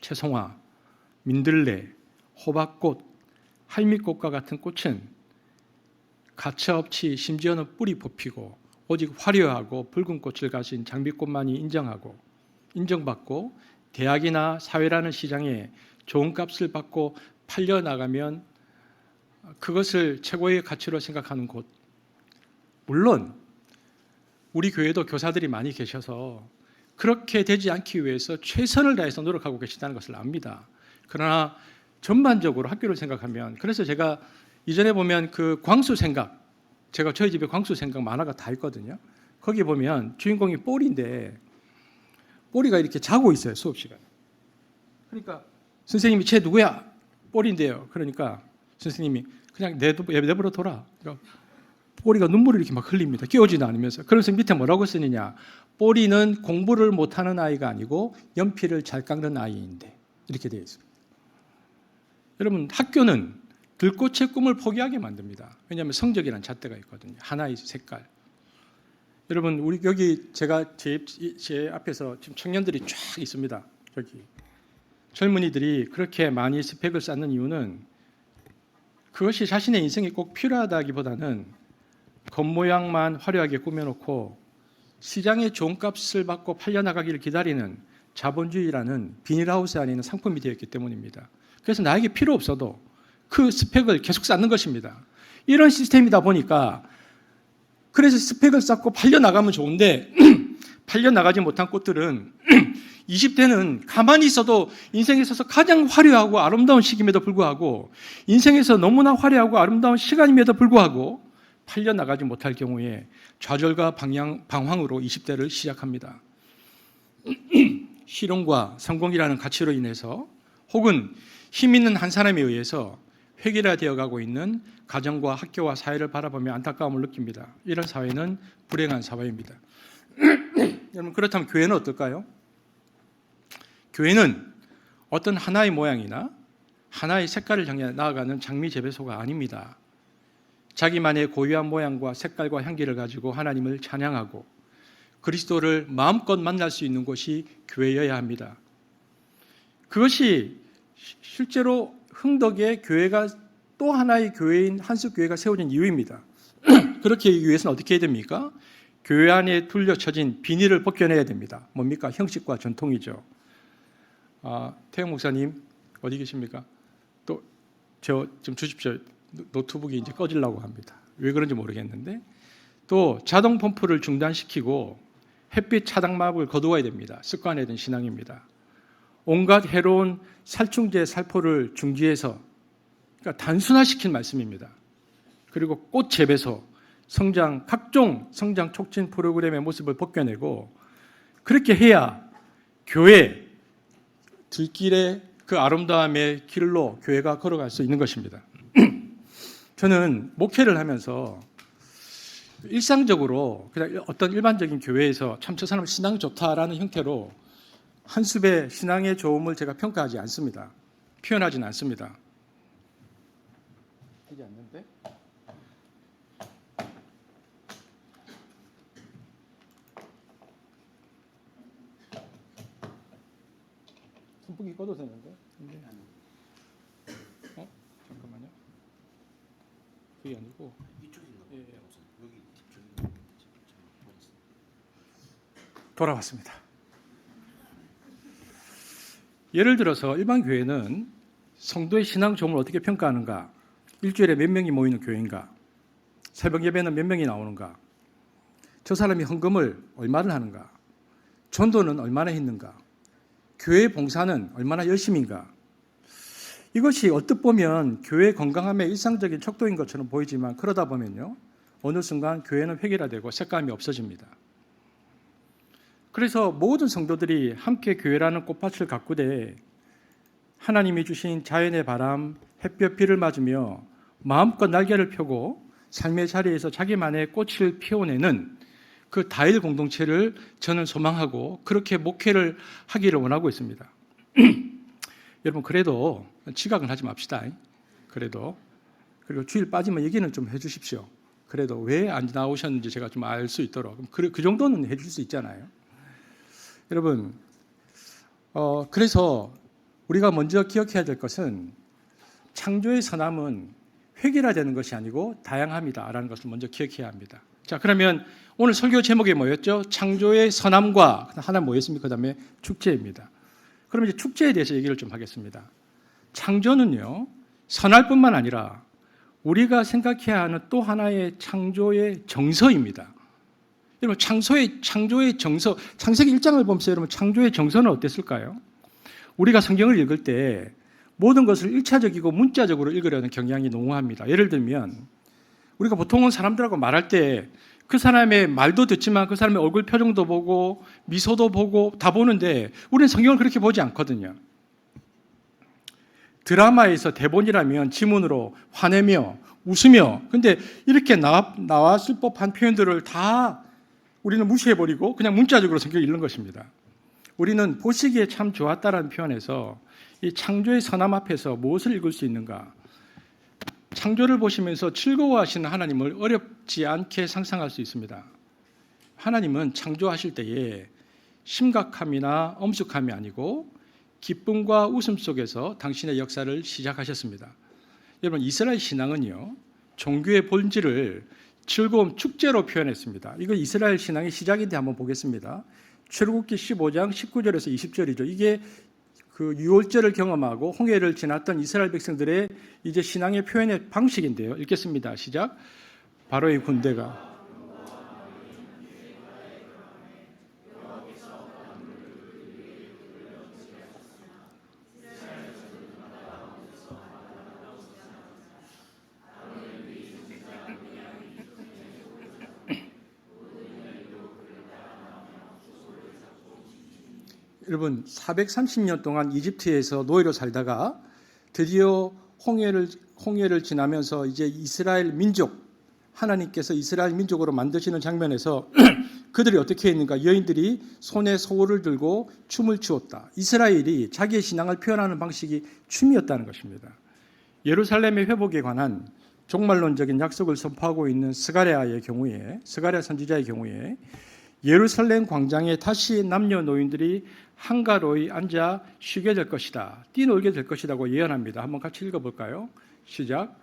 채송화, 민들레, 호박꽃, 할미꽃과 같은 꽃은 가차없이 심지어는 뿌리 뽑히고 오직 화려하고 붉은 꽃을 가진 장미꽃만이 인정받고 대학이나 사회라는 시장에 좋은 값을 받고 팔려나가면 그것을 최고의 가치로 생각하는 곳. 물론 우리 교회도 교사들이 많이 계셔서 그렇게 되지 않기 위해서 최선을 다해서 노력하고 계시다는 것을 압니다. 그러나 전반적으로 학교를 생각하면, 그래서 제가 이전에 보면 그 광수생각, 제가 저희 집에 광수생각 만화가 다 있거든요. 거기 보면 주인공이 뽀리인데 뽀리가 이렇게 자고 있어요, 수업 시간에. 그러니까 선생님이 쟤 누구야? 뽀리인데요. 그러니까 선생님이 그냥 내버려 둬라. 그러니까 뽀리가 눈물을 이렇게 막 흘립니다. 깨우지도 않으면서. 그래서 밑에 뭐라고 쓰느냐? 뽀리는 공부를 못하는 아이가 아니고 연필을 잘 깎는 아이인데, 이렇게 되어 있습니다. 여러분, 학교는 들꽃의 꿈을 포기하게 만듭니다. 왜냐하면 성적이라는 잣대가 있거든요. 하나의 색깔. 여러분, 우리 여기 제가 제 앞에서 지금 청년들이 쫙 있습니다. 여기 젊은이들이 그렇게 많이 스펙을 쌓는 이유는 그것이 자신의 인생에 꼭 필요하다기보다는 겉모양만 화려하게 꾸며놓고 시장에 좋은 값을 받고 팔려나가기를 기다리는 자본주의라는 비닐하우스 안에 있는 상품이 되었기 때문입니다. 그래서 나에게 필요 없어도 그 스펙을 계속 쌓는 것입니다. 이런 시스템이다 보니까, 그래서 스펙을 쌓고 팔려나가면 좋은데 팔려나가지 못한 꽃들은 20대는 가만히 있어도 인생에 있어서 가장 화려하고 아름다운 시기임에도 불구하고, 인생에서 너무나 화려하고 아름다운 시간임에도 불구하고 팔려나가지 못할 경우에 좌절과 방황으로 20대를 시작합니다. 실용과 성공이라는 가치로 인해서 혹은 힘 있는 한 사람에 의해서 획일화되어 가고 있는 가정과 학교와 사회를 바라보며 안타까움을 느낍니다. 이런 사회는 불행한 사회입니다. 여러분, 그렇다면 교회는 어떨까요? 교회는 어떤 하나의 모양이나 하나의 색깔을 향해 나아가는 장미 재배소가 아닙니다. 자기만의 고유한 모양과 색깔과 향기를 가지고 하나님을 찬양하고 그리스도를 마음껏 만날 수 있는 곳이 교회여야 합니다. 그것이 실제로 흥덕의 교회가 또 하나의 교회인 한석교회가 세워진 이유입니다. 그렇게 하기 위해서는 어떻게 해야 됩니까? 교회 안에 둘러쳐진 비닐을 벗겨내야 됩니다. 뭡니까? 형식과 전통이죠. 태영 목사님 어디 계십니까? 저 좀 주십시오. 노트북이 이제 꺼지려고 합니다. 왜 그런지 모르겠는데 또 자동 펌프를 중단시키고 햇빛 차단막을 거두어야 됩니다. 습관화된 신앙입니다. 온갖 해로운 살충제 살포를 중지해서 그러니까 단순화시킨 말씀입니다. 그리고 꽃 재배소, 성장 각종 성장 촉진 프로그램의 모습을 벗겨내고 그렇게 해야 교회 들길의 그 아름다움의 길로 교회가 걸어갈 수 있는 것입니다. 저는 목회를 하면서 일상적으로 그냥 어떤 일반적인 교회에서 참 저 사람 신앙이 좋다라는 형태로 한 숲의 신앙의 좋음을 제가 평가하지 않습니다. 표현하지는 않습니다. 되지 않는데? 선풍기 꺼도 되는데? 잠깐만요. 그게 아니고 이쪽인가 예, 예. 여기 돌아왔습니다. 예를 들어서 일반 교회는 성도의 신앙 좋음을 어떻게 평가하는가? 일주일에 몇 명이 모이는 교회인가? 새벽 예배는 몇 명이 나오는가? 저 사람이 헌금을 얼마를 하는가? 전도는 얼마나 했는가? 교회 봉사는 얼마나 열심인가? 이것이 어떻게 보면 교회 건강함의 일상적인 척도인 것처럼 보이지만 그러다 보면요. 어느 순간 교회는 획일화되고 색감이 없어집니다. 그래서 모든 성도들이 함께 교회라는 꽃밭을 가꾸되 하나님이 주신 자연의 바람, 햇볕, 비를 맞으며 마음껏 날개를 펴고 삶의 자리에서 자기만의 꽃을 피워내는 그 다일 공동체를 저는 소망하고 그렇게 목회를 하기를 원하고 있습니다. 여러분 그래도 지각은 하지 맙시다. 그래도 그리고 주일 빠지면 얘기는 좀 해주십시오. 그래도 왜 안 나오셨는지 제가 좀 알 수 있도록 그 정도는 해줄 수 있잖아요. 여러분 그래서 우리가 먼저 기억해야 될 것은 창조의 선함은 획일화되는 것이 아니고 다양합니다라는 것을 먼저 기억해야 합니다. 자 그러면 오늘 설교 제목이 뭐였죠? 창조의 선함과 하나 뭐였습니까? 그다음에 축제입니다. 그럼 이제 축제에 대해서 얘기를 좀 하겠습니다. 창조는요 선할 뿐만 아니라 우리가 생각해야 하는 또 하나의 창조의 정서입니다. 여러분 창조의 정서, 창세기 1장을 보면서 여러분 창조의 정서는 어땠을까요? 우리가 성경을 읽을 때 모든 것을 1차적이고 문자적으로 읽으려는 경향이 농후합니다. 예를 들면 우리가 보통은 사람들하고 말할 때 그 사람의 말도 듣지만 그 사람의 얼굴 표정도 보고 미소도 보고 다 보는데 우리는 성경을 그렇게 보지 않거든요. 드라마에서 대본이라면 지문으로 화내며 웃으며 근데 이렇게 나왔을 법한 표현들을 다 우리는 무시해버리고 그냥 문자적으로 성경을 읽는 것입니다. 우리는 보시기에 참 좋았다라는 표현에서 이 창조의 선함 앞에서 무엇을 읽을 수 있는가? 창조를 보시면서 즐거워하시는 하나님을 어렵지 않게 상상할 수 있습니다. 하나님은 창조하실 때에 심각함이나 엄숙함이 아니고 기쁨과 웃음 속에서 당신의 역사를 시작하셨습니다. 여러분 이스라엘 신앙은요 종교의 본질을 즐거움 축제로 표현했습니다. 이거 이스라엘 신앙의 시작인데 한번 보겠습니다. 출애굽기 15장 19절에서 20절이죠. 이게 그 유월절을 경험하고 홍해를 지났던 이스라엘 백성들의 이제 신앙의 표현의 방식인데요. 읽겠습니다. 시작. 바로의 군대가 여러분 430년 동안 이집트에서 노예로 살다가 드디어 홍해를 지나면서 이제 이스라엘 민족 하나님께서 이스라엘 민족으로 만드시는 장면에서 그들이 어떻게 했는가? 여인들이 손에 소울을 들고 춤을 추었다. 이스라엘이 자기의 신앙을 표현하는 방식이 춤이었다는 것입니다. 예루살렘의 회복에 관한 종말론적인 약속을 선포하고 있는 스가랴 선지자의 경우에 예루살렘 광장에 다시 남녀노인들이 한가로이 앉아 쉬게 될 것이다. 뛰놀게 될 것이라고 예언합니다. 한번 같이 읽어볼까요? 시작.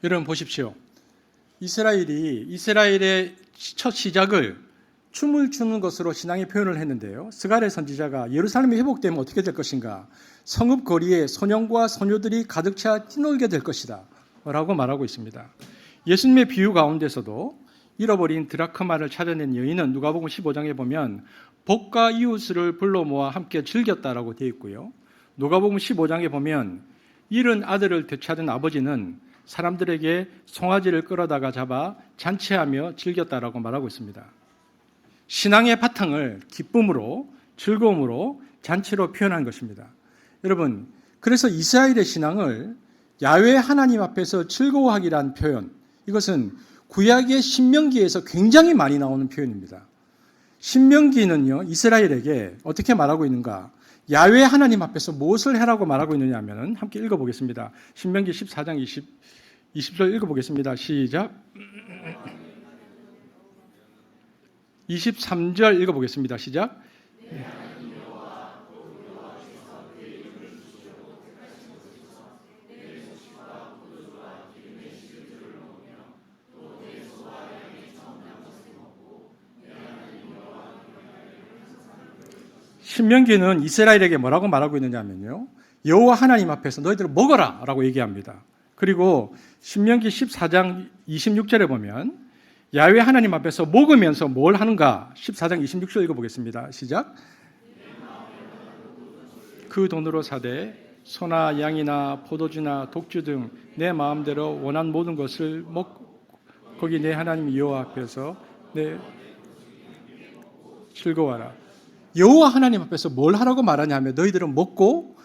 여러분 보십시오. 이스라엘의 첫 시작을 춤을 추는 것으로 신앙의 표현을 했는데요. 스가랴 선지자가 예루살렘이 회복되면 어떻게 될 것인가? 성읍 거리에 소년과 소녀들이 가득 차 뛰놀게 될 것이다 라고 말하고 있습니다. 예수님의 비유 가운데서도 잃어버린 드라크마를 찾아낸 여인은 누가복음 15장에 보면 복과 이웃을 불러 모아 함께 즐겼다라고 되어 있고요. 누가복음 15장에 보면 잃은 아들을 되찾은 아버지는 사람들에게 송아지를 끌어다가 잡아 잔치하며 즐겼다라고 말하고 있습니다. 신앙의 바탕을 기쁨으로, 즐거움으로, 잔치로 표현한 것입니다. 여러분, 그래서 이스라엘의 신앙을 야훼 하나님 앞에서 즐거워하기란 표현, 이것은 구약의 신명기에서 굉장히 많이 나오는 표현입니다. 신명기는요, 이스라엘에게 어떻게 말하고 있는가? 야훼 하나님 앞에서 무엇을 해라고 말하고 있느냐 하면 함께 읽어보겠습니다. 신명기 14장 20절 읽어보겠습니다. 시작. 23절 읽어보겠습니다. 시작. 신명기는 이스라엘에게 뭐라고 말하고 있느냐면요, 여호와 하나님 앞에서 너희들은 먹어라 라고 얘기합니다. 그리고 신명기 14장 26절에 보면 야훼 하나님 앞에서 먹으면서 뭘 하는가? 14장 26절 읽어보겠습니다. 시작. 그 돈으로 사되 소나 양이나 포도주나 독주 등 내 마음대로 원한 모든 것을 먹고 거기 내 하나님 여호와 앞에서 내 즐거워하라. 여호와 하나님 앞에서 뭘 하라고 말하냐면 너희들은 먹고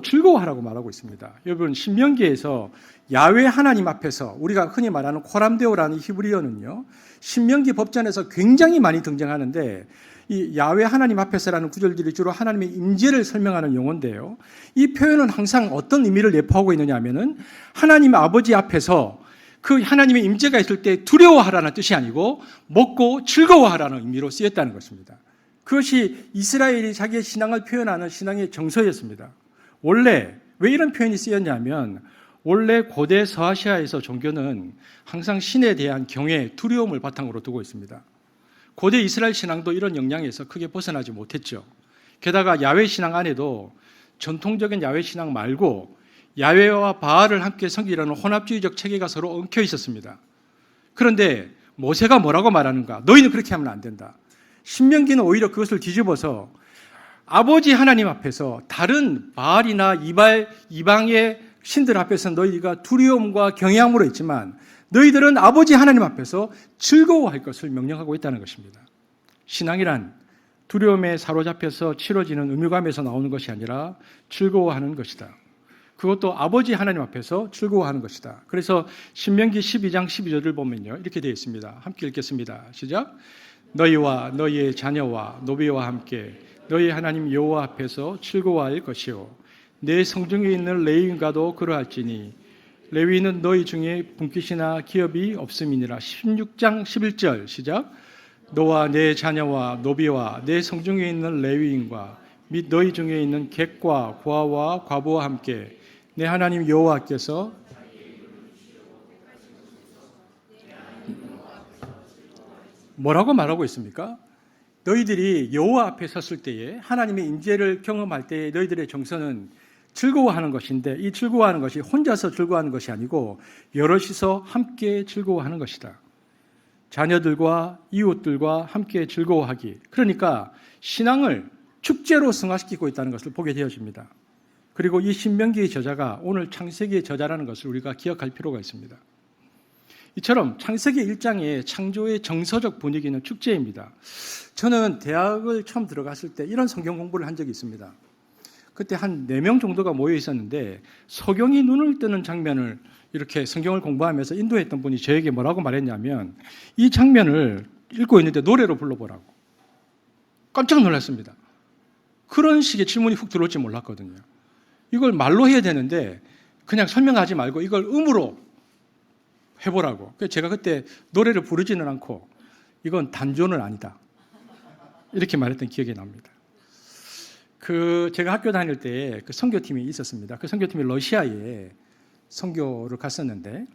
즐거워하라고 말하고 있습니다. 여러분, 신명기에서 야훼 하나님 앞에서 우리가 흔히 말하는 코람데오라는 히브리어는요, 신명기 법전에서 굉장히 많이 등장하는데 이 야훼 하나님 앞에서라는 구절들이 주로 하나님의 임재를 설명하는 용어인데요. 이 표현은 항상 어떤 의미를 내포하고 있느냐 하면은 하나님 아버지 앞에서 그 하나님의 임재가 있을 때 두려워하라는 뜻이 아니고 먹고 즐거워하라는 의미로 쓰였다는 것입니다. 그것이 이스라엘이 자기의 신앙을 표현하는 신앙의 정서였습니다. 원래 왜 이런 표현이 쓰였냐면 원래 고대 서아시아에서 종교는 항상 신에 대한 경외, 두려움을 바탕으로 두고 있습니다. 고대 이스라엘 신앙도 이런 영향에서 크게 벗어나지 못했죠. 게다가 야훼 신앙 안에도 전통적인 야훼 신앙 말고 야훼와 바알을 함께 섬기라는 혼합주의적 체계가 서로 엉켜 있었습니다. 그런데 모세가 뭐라고 말하는가? 너희는 그렇게 하면 안 된다. 신명기는 오히려 그것을 뒤집어서 아버지 하나님 앞에서 다른 바알이나 이방의 신들 앞에서 너희가 두려움과 경외함으로 있지만 너희들은 아버지 하나님 앞에서 즐거워할 것을 명령하고 있다는 것입니다. 신앙이란 두려움에 사로잡혀서 치러지는 의무감에서 나오는 것이 아니라 즐거워하는 것이다. 그것도 아버지 하나님 앞에서 즐거워하는 것이다. 그래서 신명기 12장 12절을 보면요, 이렇게 되어 있습니다. 함께 읽겠습니다. 시작. 너희와 너희의 자녀와 노비와 함께 너희 하나님 여호와 앞에서 즐거워할 것이요 내 성중에 있는 레위인과도 그러할지니 레위인은 너희 중에 분깃이나 기업이 없음이니라. 16장 11절 시작. 너와 내 자녀와 노비와 내 성중에 있는 레위인과 및 너희 중에 있는 객과 고아와 과부와 함께 내 하나님 여호와께서 뭐라고 말하고 있습니까? 너희들이 여호와 앞에 섰을 때에 하나님의 임재를 경험할 때에 너희들의 정서는 즐거워하는 것인데 이 즐거워하는 것이 혼자서 즐거워하는 것이 아니고 여럿이서 함께 즐거워하는 것이다. 자녀들과 이웃들과 함께 즐거워하기. 그러니까 신앙을 축제로 승화시키고 있다는 것을 보게 되어집니다. 그리고 이 신명기의 저자가 오늘 창세기의 저자라는 것을 우리가 기억할 필요가 있습니다. 이처럼 창세기 1장의 창조의 정서적 분위기는 축제입니다. 저는 대학을 처음 들어갔을 때 이런 성경 공부를 한 적이 있습니다. 그때 한 4명 정도가 모여 있었는데 석영이 눈을 뜨는 장면을 이렇게 성경을 공부하면서 인도했던 분이 저에게 뭐라고 말했냐면 이 장면을 읽고 있는데 노래로 불러보라고. 깜짝 놀랐습니다. 그런 식의 질문이 훅 들어올지 몰랐거든요. 이걸 말로 해야 되는데 그냥 설명하지 말고 이걸 음으로 해보라고. 제가 그때 노래를 부르지는 않고 이건 단조는 아니다. 이렇게 말했던 기억이 납니다. 제가 학교 다닐 때 그 선교팀이 있었습니다. 그 선교팀이 러시아에 선교를 갔었는데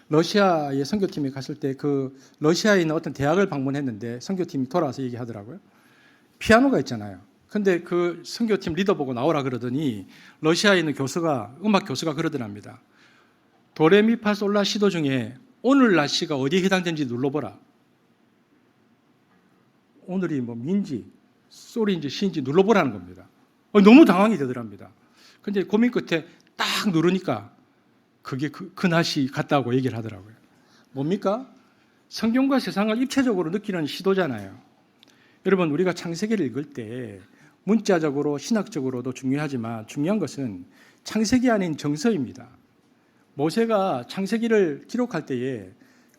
러시아의 선교팀이 갔을 때 그 러시아에 있는 어떤 대학을 방문했는데 선교팀이 돌아와서 얘기하더라고요. 피아노가 있잖아요. 근데 그 선교팀 리더 보고 나오라 그러더니 러시아에 있는 음악 교수가 그러더랍니다. 도레미파솔라 시도 중에 오늘 날씨가 어디에 해당되는지 눌러보라. 오늘이 뭐 미인지 솔인지 시인지 눌러보라는 겁니다. 너무 당황이 되더랍니다. 근데 고민 끝에 딱 누르니까 그게 그 날씨 같다고 얘기를 하더라고요. 뭡니까? 성경과 세상을 입체적으로 느끼는 시도잖아요. 여러분, 우리가 창세기를 읽을 때 문자적으로 신학적으로도 중요하지만 중요한 것은 창세기 아닌 정서입니다. 모세가 창세기를 기록할 때에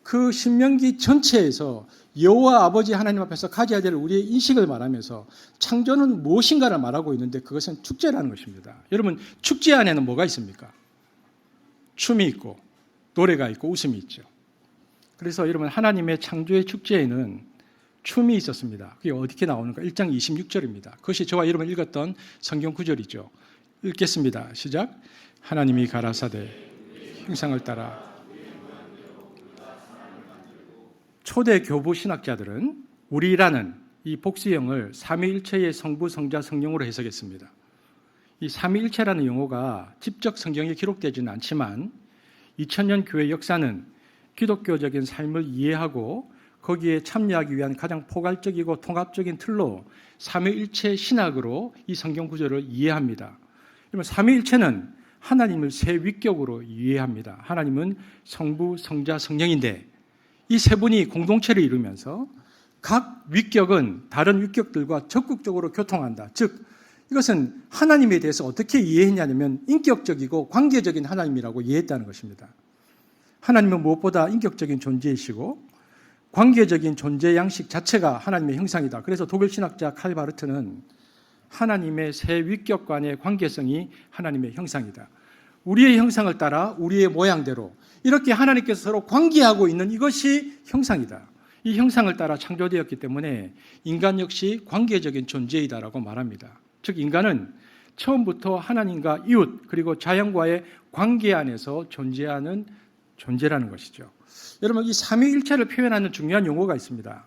그 신명기 전체에서 여호와 아버지 하나님 앞에서 가져야 될 우리의 인식을 말하면서 창조는 무엇인가를 말하고 있는데 그것은 축제라는 것입니다. 여러분, 축제 안에는 뭐가 있습니까? 춤이 있고 노래가 있고 웃음이 있죠. 그래서 여러분, 하나님의 창조의 축제에는 춤이 있었습니다. 그게 어떻게 나오는가? 1장 26절입니다. 그것이 저와 여러분 읽었던 성경 구절이죠. 읽겠습니다. 시작. 하나님이 가라사대 형상을 따라. 초대 교부 신학자들은 우리라는 이 복수형을 삼위일체의 성부, 성자, 성령으로 해석했습니다. 이 삼위일체라는 용어가 직접 성경에 기록되지는 않지만 2000년 교회 역사는 기독교적인 삶을 이해하고 거기에 참여하기 위한 가장 포괄적이고 통합적인 틀로 삼위일체 신학으로 이 성경 구절을 이해합니다. 그러면 삼위일체는 하나님을 세 위격으로 이해합니다. 하나님은 성부, 성자, 성령인데 이 세 분이 공동체를 이루면서 각 위격은 다른 위격들과 적극적으로 교통한다. 즉 이것은 하나님에 대해서 어떻게 이해했냐면 인격적이고 관계적인 하나님이라고 이해했다는 것입니다. 하나님은 무엇보다 인격적인 존재이시고 관계적인 존재 양식 자체가 하나님의 형상이다. 그래서 독일 신학자 칼 바르트는 하나님의 세 위격 간의 관계성이 하나님의 형상이다. 우리의 형상을 따라 우리의 모양대로 이렇게 하나님께서 서로 관계하고 있는 이것이 형상이다. 이 형상을 따라 창조되었기 때문에 인간 역시 관계적인 존재이다라고 말합니다. 즉 인간은 처음부터 하나님과 이웃 그리고 자연과의 관계 안에서 존재하는 존재라는 것이죠. 여러분, 이 삼위일체를 표현하는 중요한 용어가 있습니다.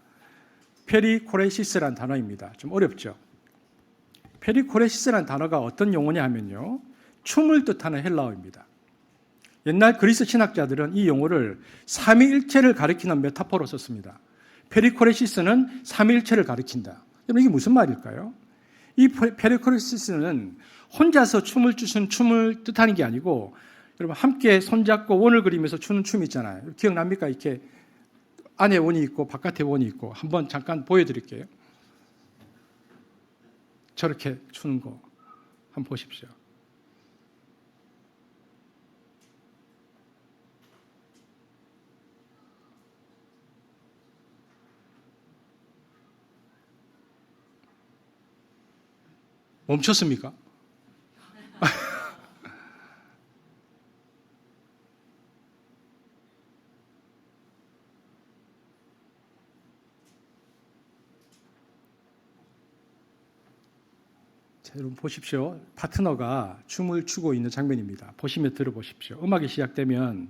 페리코레시스라는 단어입니다. 좀 어렵죠. 페리코레시스라는 단어가 어떤 용어냐 하면요, 춤을 뜻하는 헬라어입니다. 옛날 그리스 신학자들은 이 용어를 삼위일체를 가리키는 메타포로 썼습니다. 페리코레시스는 삼위일체를 가리킨다. 여러분, 이게 무슨 말일까요? 이 페리코레시스는 혼자서 춤을 추는 춤을 뜻하는 게 아니고, 여러분 함께 손잡고 원을 그리면서 추는 춤 있잖아요. 기억납니까? 이렇게 안에 원이 있고 바깥에 원이 있고. 한번 잠깐 보여드릴게요. 저렇게 추는 거 한번 보십시오. 멈췄습니까? 자, 여러분 보십시오. 파트너가 춤을 추고 있는 장면입니다. 보시면 들어보십시오. 음악이 시작되면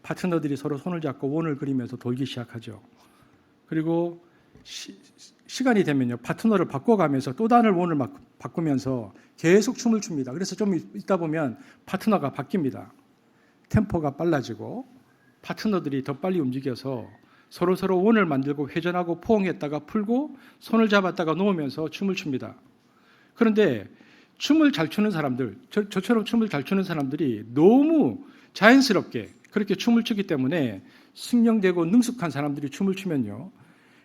파트너들이 서로 손을 잡고 원을 그리면서 돌기 시작하죠. 그리고 시간이 되면요, 파트너를 바꿔가면서 또 다른 원을 막 바꾸면서 계속 춤을 춥니다. 그래서 좀 있다 보면 파트너가 바뀝니다. 템포가 빨라지고 파트너들이 더 빨리 움직여서 서로 원을 만들고 회전하고 포옹했다가 풀고 손을 잡았다가 놓으면서 춤을 춥니다. 그런데 춤을 잘 추는 사람들, 저처럼 춤을 잘 추는 사람들이 너무 자연스럽게 그렇게 춤을 추기 때문에 숙련되고 능숙한 사람들이 춤을 추면요,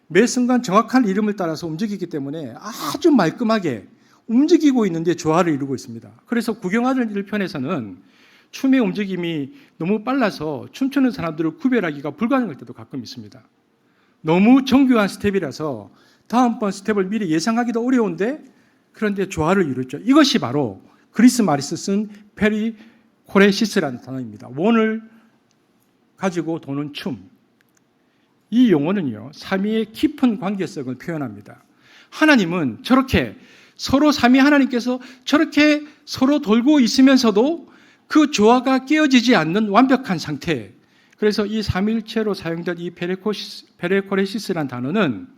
매 순간 정확한 리듬을 따라서 움직이기 때문에 아주 말끔하게 움직이고 있는데 조화를 이루고 있습니다. 그래서 구경하는 1편에서는 춤의 움직임이 너무 빨라서 춤추는 사람들을 구별하기가 불가능할 때도 가끔 있습니다. 너무 정교한 스텝이라서 다음번 스텝을 미리 예상하기도 어려운데 그런데 조화를 이루죠. 이것이 바로 그리스 말이 쓴 페리코레시스라는 단어입니다. 원을 가지고 도는 춤. 이 용어는요, 삼위의 깊은 관계성을 표현합니다. 하나님은 저렇게 서로 삼위 하나님께서 저렇게 서로 돌고 있으면서도 그 조화가 깨어지지 않는 완벽한 상태, 그래서 이 삼위일체로 사용된 이 페레코레시스라는 단어는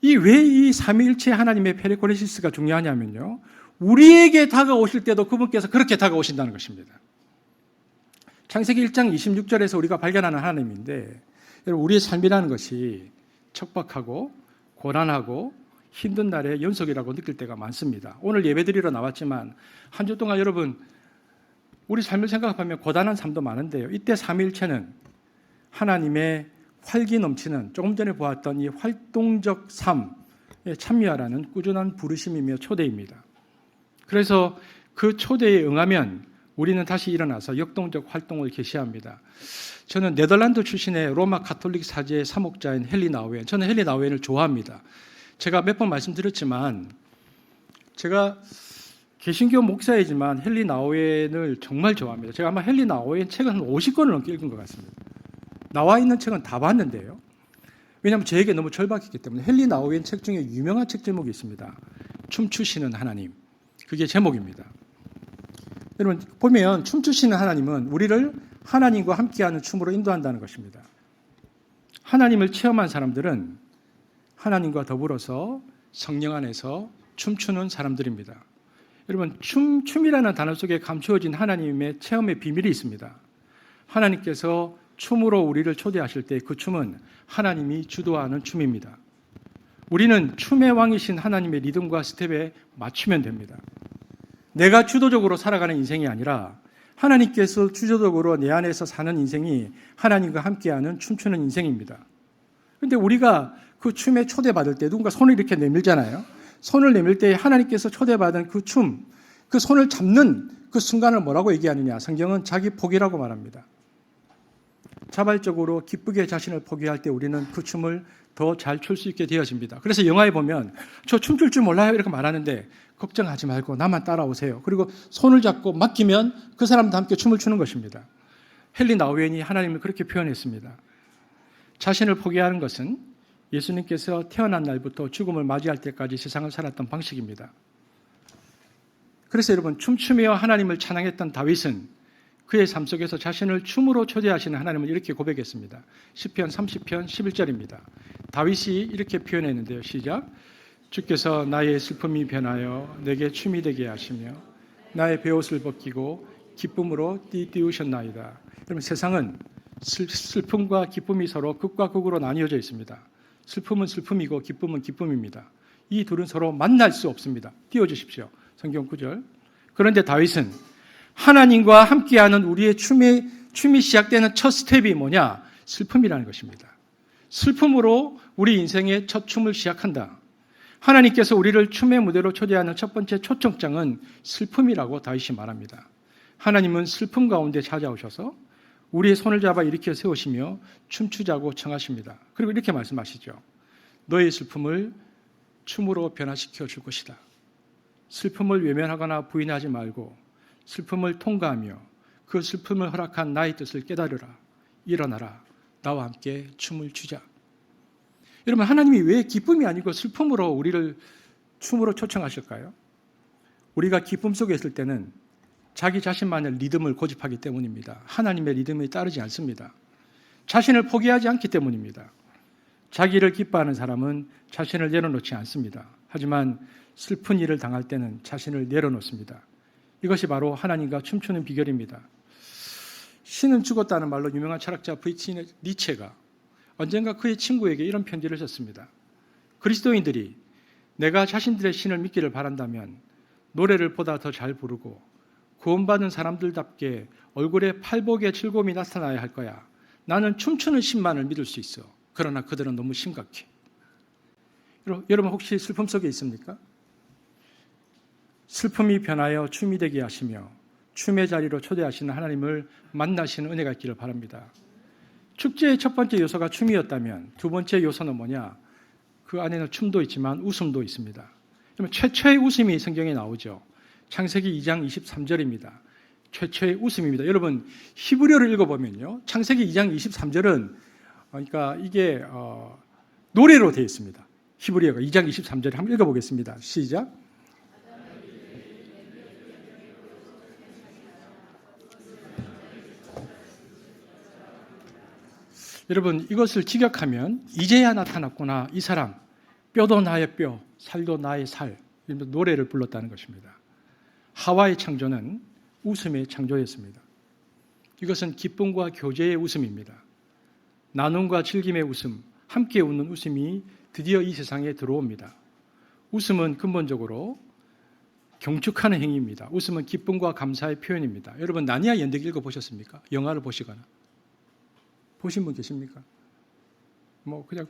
왜 이 삼위일체 하나님의 페레코레시스가 중요하냐면요. 우리에게 다가오실 때도 그분께서 그렇게 다가오신다는 것입니다. 창세기 1장 26절에서 우리가 발견하는 하나님인데, 여러분, 우리의 삶이라는 것이 척박하고 고난하고 힘든 날의 연속이라고 느낄 때가 많습니다. 오늘 예배드리러 나왔지만 한 주 동안 여러분 우리 삶을 생각하면 고단한 삶도 많은데요. 이때 삼위일체는 하나님의 활기 넘치는, 조금 전에 보았던 이 활동적 삶에 참여하라는 꾸준한 부르심이며 초대입니다. 그래서 그 초대에 응하면 우리는 다시 일어나서 역동적 활동을 개시합니다. 저는 네덜란드 출신의 로마 가톨릭 사제의 사목자인 헨리 나우엔, 저는 헨리 나우엔을 좋아합니다. 제가 몇 번 말씀드렸지만 제가 개신교 목사이지만 헨리 나우엔을 정말 좋아합니다. 제가 아마 헨리 나우엔 책을 한 50권을 넘게 읽은 것 같습니다. 나와 있는 책은 다 봤는데요. 왜냐하면 저에게 너무 절박했기 때문에. 헨리 나우엔 책 중에 유명한 책 제목이 있습니다. 춤추시는 하나님. 그게 제목입니다. 여러분 보면 춤추시는 하나님은 우리를 하나님과 함께하는 춤으로 인도한다는 것입니다. 하나님을 체험한 사람들은 하나님과 더불어서 성령 안에서 춤추는 사람들입니다. 여러분 춤이라는 단어 속에 감추어진 하나님의 체험의 비밀이 있습니다. 하나님께서 춤으로 우리를 초대하실 때 그 춤은 하나님이 주도하는 춤입니다. 우리는 춤의 왕이신 하나님의 리듬과 스텝에 맞추면 됩니다. 내가 주도적으로 살아가는 인생이 아니라 하나님께서 주도적으로 내 안에서 사는 인생이 하나님과 함께하는 춤추는 인생입니다. 그런데 우리가 그 춤에 초대받을 때 누군가 손을 이렇게 내밀잖아요. 손을 내밀 때 하나님께서 초대받은 그 춤, 그 손을 잡는 그 순간을 뭐라고 얘기하느냐? 성경은 자기 포기라고 말합니다. 자발적으로 기쁘게 자신을 포기할 때 우리는 그 춤을 더 잘 출 수 있게 되어집니다. 그래서 영화에 보면 저 춤출 줄 몰라요 이렇게 말하는데 걱정하지 말고 나만 따라오세요. 그리고 손을 잡고 맡기면 그 사람과 함께 춤을 추는 것입니다. 헨리 나우엔이 하나님을 그렇게 표현했습니다. 자신을 포기하는 것은 예수님께서 태어난 날부터 죽음을 맞이할 때까지 세상을 살았던 방식입니다. 그래서 여러분 춤추며 하나님을 찬양했던 다윗은 그의 삶 속에서 자신을 춤으로 초대하시는 하나님을 이렇게 고백했습니다. 시편 30편 11절입니다. 다윗이 이렇게 표현했는데요. 시작. 주께서 나의 슬픔이 변하여 내게 춤이 되게 하시며 나의 베옷을 벗기고 기쁨으로 띠띠우셨나이다. 여러분 세상은 슬픔과 기쁨이 서로 극과 극으로 나뉘어져 있습니다. 슬픔은 슬픔이고 기쁨은 기쁨입니다. 이 둘은 서로 만날 수 없습니다. 띄워주십시오. 성경 9절. 그런데 다윗은 하나님과 함께하는 우리의 춤이 시작되는 첫 스텝이 뭐냐? 슬픔이라는 것입니다. 슬픔으로 우리 인생의 첫 춤을 시작한다. 하나님께서 우리를 춤의 무대로 초대하는 첫 번째 초청장은 슬픔이라고 다윗이 말합니다. 하나님은 슬픔 가운데 찾아오셔서 우리의 손을 잡아 일으켜 세우시며 춤추자고 청하십니다. 그리고 이렇게 말씀하시죠. 너의 슬픔을 춤으로 변화시켜 줄 것이다. 슬픔을 외면하거나 부인하지 말고 슬픔을 통과하며 그 슬픔을 허락한 나의 뜻을 깨달으라. 일어나라. 나와 함께 춤을 추자. 여러분 하나님이 왜 기쁨이 아니고 슬픔으로 우리를 춤으로 초청하실까요? 우리가 기쁨 속에 있을 때는 자기 자신만의 리듬을 고집하기 때문입니다. 하나님의 리듬에 따르지 않습니다. 자신을 포기하지 않기 때문입니다. 자기를 기뻐하는 사람은 자신을 내려놓지 않습니다. 하지만 슬픈 일을 당할 때는 자신을 내려놓습니다. 이것이 바로 하나님과 춤추는 비결입니다. 신은 죽었다는 말로 유명한 철학자 브리치 니체가 언젠가 그의 친구에게 이런 편지를 썼습니다. 그리스도인들이 내가 자신들의 신을 믿기를 바란다면 노래를 보다 더 잘 부르고 구원받은 사람들답게 얼굴에 팔복의 즐거움이 나타나야 할 거야. 나는 춤추는 신만을 믿을 수 있어. 그러나 그들은 너무 심각해. 여러분 혹시 슬픔 속에 있습니까? 슬픔이 변하여 춤이 되게 하시며 춤의 자리로 초대하시는 하나님을 만나시는 은혜가 있기를 바랍니다. 축제의 첫 번째 요소가 춤이었다면 두 번째 요소는 뭐냐? 그 안에는 춤도 있지만 웃음도 있습니다. 그러면 최초의 웃음이 성경에 나오죠. 창세기 2장 23절입니다. 최초의 웃음입니다. 여러분 히브리어를 읽어보면요. 창세기 2장 23절은 그러니까 이게 노래로 되어 있습니다. 히브리어가 2장 23절에 한번 읽어보겠습니다. 시작. 여러분 이것을 직역하면 이제야 나타났구나. 이 사람 뼈도 나의 뼈, 살도 나의 살. 이런 노래를 불렀다는 것입니다. 하와의 창조는 웃음의 창조였습니다. 이것은 기쁨과 교제의 웃음입니다. 나눔과 즐김의 웃음, 함께 웃는 웃음이 드디어 이 세상에 들어옵니다. 웃음은 근본적으로 경축하는 행위입니다. 웃음은 기쁨과 감사의 표현입니다. 여러분 나니아 연대기 읽어보셨습니까? 영화를 보시거나 보신 분 계십니까? 그냥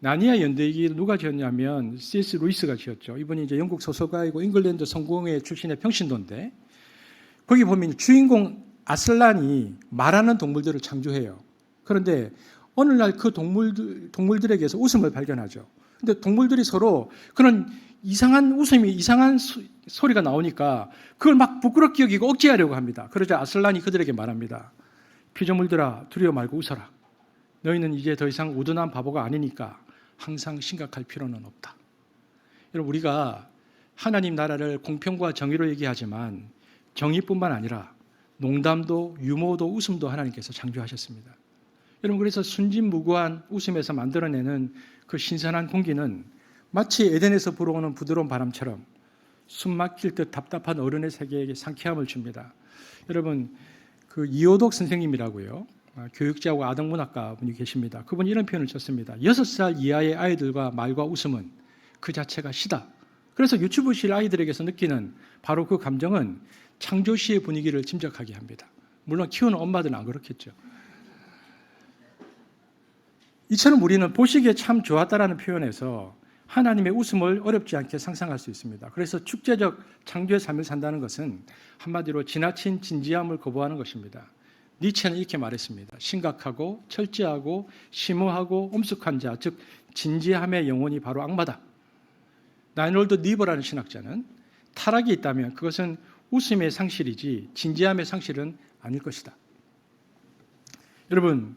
나니아 연대기 누가 지었냐면 C.S. 루이스가 지었죠. 이분이 이제 영국 소설가이고 잉글랜드 성공회 출신의 평신도인데 거기 보면 주인공 아슬란이 말하는 동물들을 창조해요. 그런데 어느 날 그 동물들에게서 웃음을 발견하죠. 근데 동물들이 서로 그런 이상한 웃음이, 이상한 소리가 나오니까 그걸 막 부끄럽게 여기고 억제하려고 합니다. 그러자 아슬란이 그들에게 말합니다. 피조물들아, 두려워 말고 웃어라. 너희는 이제 더 이상 우둔한 바보가 아니니까 항상 심각할 필요는 없다. 여러분, 우리가 하나님 나라를 공평과 정의로 얘기하지만 정의뿐만 아니라 농담도 유머도 웃음도 하나님께서 창조하셨습니다. 여러분, 그래서 순진무구한 웃음에서 만들어내는 그 신선한 공기는 마치 에덴에서 불어오는 부드러운 바람처럼 숨 막힐 듯 답답한 어른의 세계에게 상쾌함을 줍니다. 여러분, 그 이호독 선생님이라고요. 교육자하고 아동문학가 분이 계십니다. 그분이 이런 표현을 썼습니다. 6살 이하의 아이들과 말과 웃음은 그 자체가 시다. 그래서 유치부실 아이들에게서 느끼는 바로 그 감정은 창조시의 분위기를 짐작하게 합니다. 물론 키우는 엄마들은 안 그렇겠죠. 이처럼 우리는 보시기에 참 좋았다라는 표현에서 하나님의 웃음을 어렵지 않게 상상할 수 있습니다. 그래서 축제적 창조의 삶을 산다는 것은 한마디로 지나친 진지함을 거부하는 것입니다. 니체는 이렇게 말했습니다. 심각하고 철저하고 심오하고 엄숙한 자, 즉 진지함의 영혼이 바로 악마다. 라이놀드 니버라는 신학자는 타락이 있다면 그것은 웃음의 상실이지 진지함의 상실은 아닐 것이다. 여러분,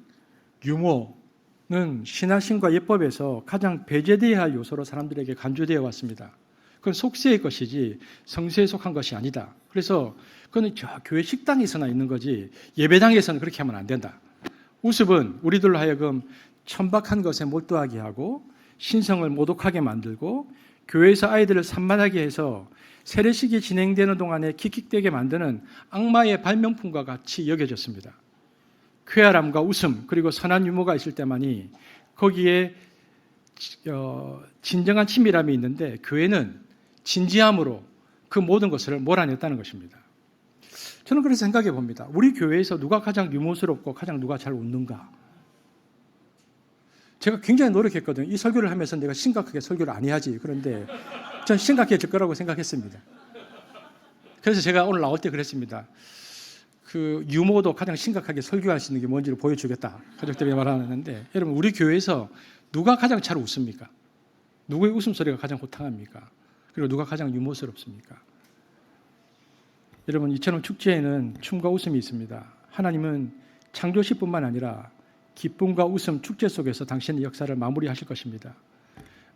유머는 신화신과 예법에서 가장 배제되어야 할 요소로 사람들에게 간주되어 왔습니다. 그건 속세의 것이지 성세에 속한 것이 아니다. 그래서 그건 저 교회 식당에서나 있는 거지 예배당에서는 그렇게 하면 안 된다. 웃음은 우리들로 하여금 천박한 것에 몰두하게 하고 신성을 모독하게 만들고 교회에서 아이들을 산만하게 해서 세례식이 진행되는 동안에 킥킥대게 만드는 악마의 발명품과 같이 여겨졌습니다. 쾌활함과 웃음 그리고 선한 유머가 있을 때만이 거기에 진정한 친밀함이 있는데 교회는 진지함으로 그 모든 것을 몰아냈다는 것입니다. 저는 그래서 생각해 봅니다. 우리 교회에서 누가 가장 유머스럽고 가장 누가 잘 웃는가? 제가 굉장히 노력했거든요. 이 설교를 하면서 내가 심각하게 설교를 안 해야지. 그런데 전 심각해질 거라고 생각했습니다. 그래서 제가 오늘 나올 때 그랬습니다. 그 유머도 가장 심각하게 설교할 수 있는 게 뭔지를 보여주겠다. 가족들에게 말하는데 여러분 우리 교회에서 누가 가장 잘 웃습니까? 누구의 웃음소리가 가장 호탕합니까? 그리고 누가 가장 유머스럽습니까? 여러분 이처럼 축제에는 춤과 웃음이 있습니다. 하나님은 창조시뿐만 아니라 기쁨과 웃음 축제 속에서 당신의 역사를 마무리하실 것입니다.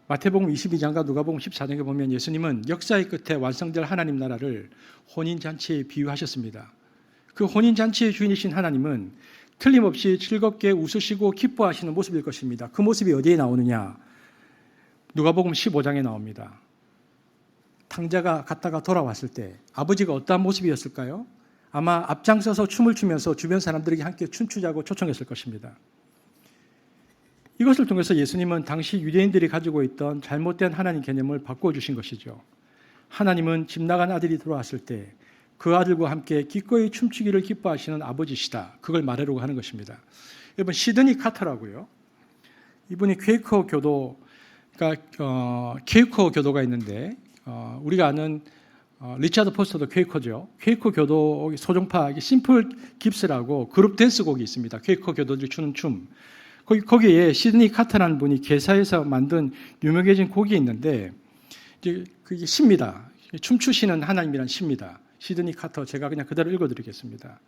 마태복음 22장과 누가복음 14장에 보면 예수님은 역사의 끝에 완성될 하나님 나라를 혼인잔치에 비유하셨습니다. 그 혼인잔치의 주인이신 하나님은 틀림없이 즐겁게 웃으시고 기뻐하시는 모습일 것입니다. 그 모습이 어디에 나오느냐? 누가복음 15장에 나옵니다. 탕자가 갔다가 돌아왔을 때 아버지가 어떠한 모습이었을까요? 아마 앞장서서 춤을 추면서 주변 사람들에게 함께 춤추자고 초청했을 것입니다. 이것을 통해서 예수님은 당시 유대인들이 가지고 있던 잘못된 하나님 개념을 바꿔주신 것이죠. 하나님은 집 나간 아들이 돌아왔을 때 그 아들과 함께 기꺼이 춤추기를 기뻐하시는 아버지시다. 그걸 말하려고 하는 것입니다. 여러분 시드니 카터라고요. 이분이 퀘이커 교도가 있는데 우리가 아는 리차드 포스터도 퀘이커죠. 퀘이커 교도 소종파 심플 깁스라고 그룹 댄스 곡이 있습니다. 퀘이커 교도들이 추는 춤. 거기에 시드니 카터라는 분이 개사해서 만든 유명해진 곡이 있는데 이제 그게 시입니다. 춤추시는 하나님이란 시입니다. 시드니 카터 제가 그냥 그대로 읽어드리겠습니다.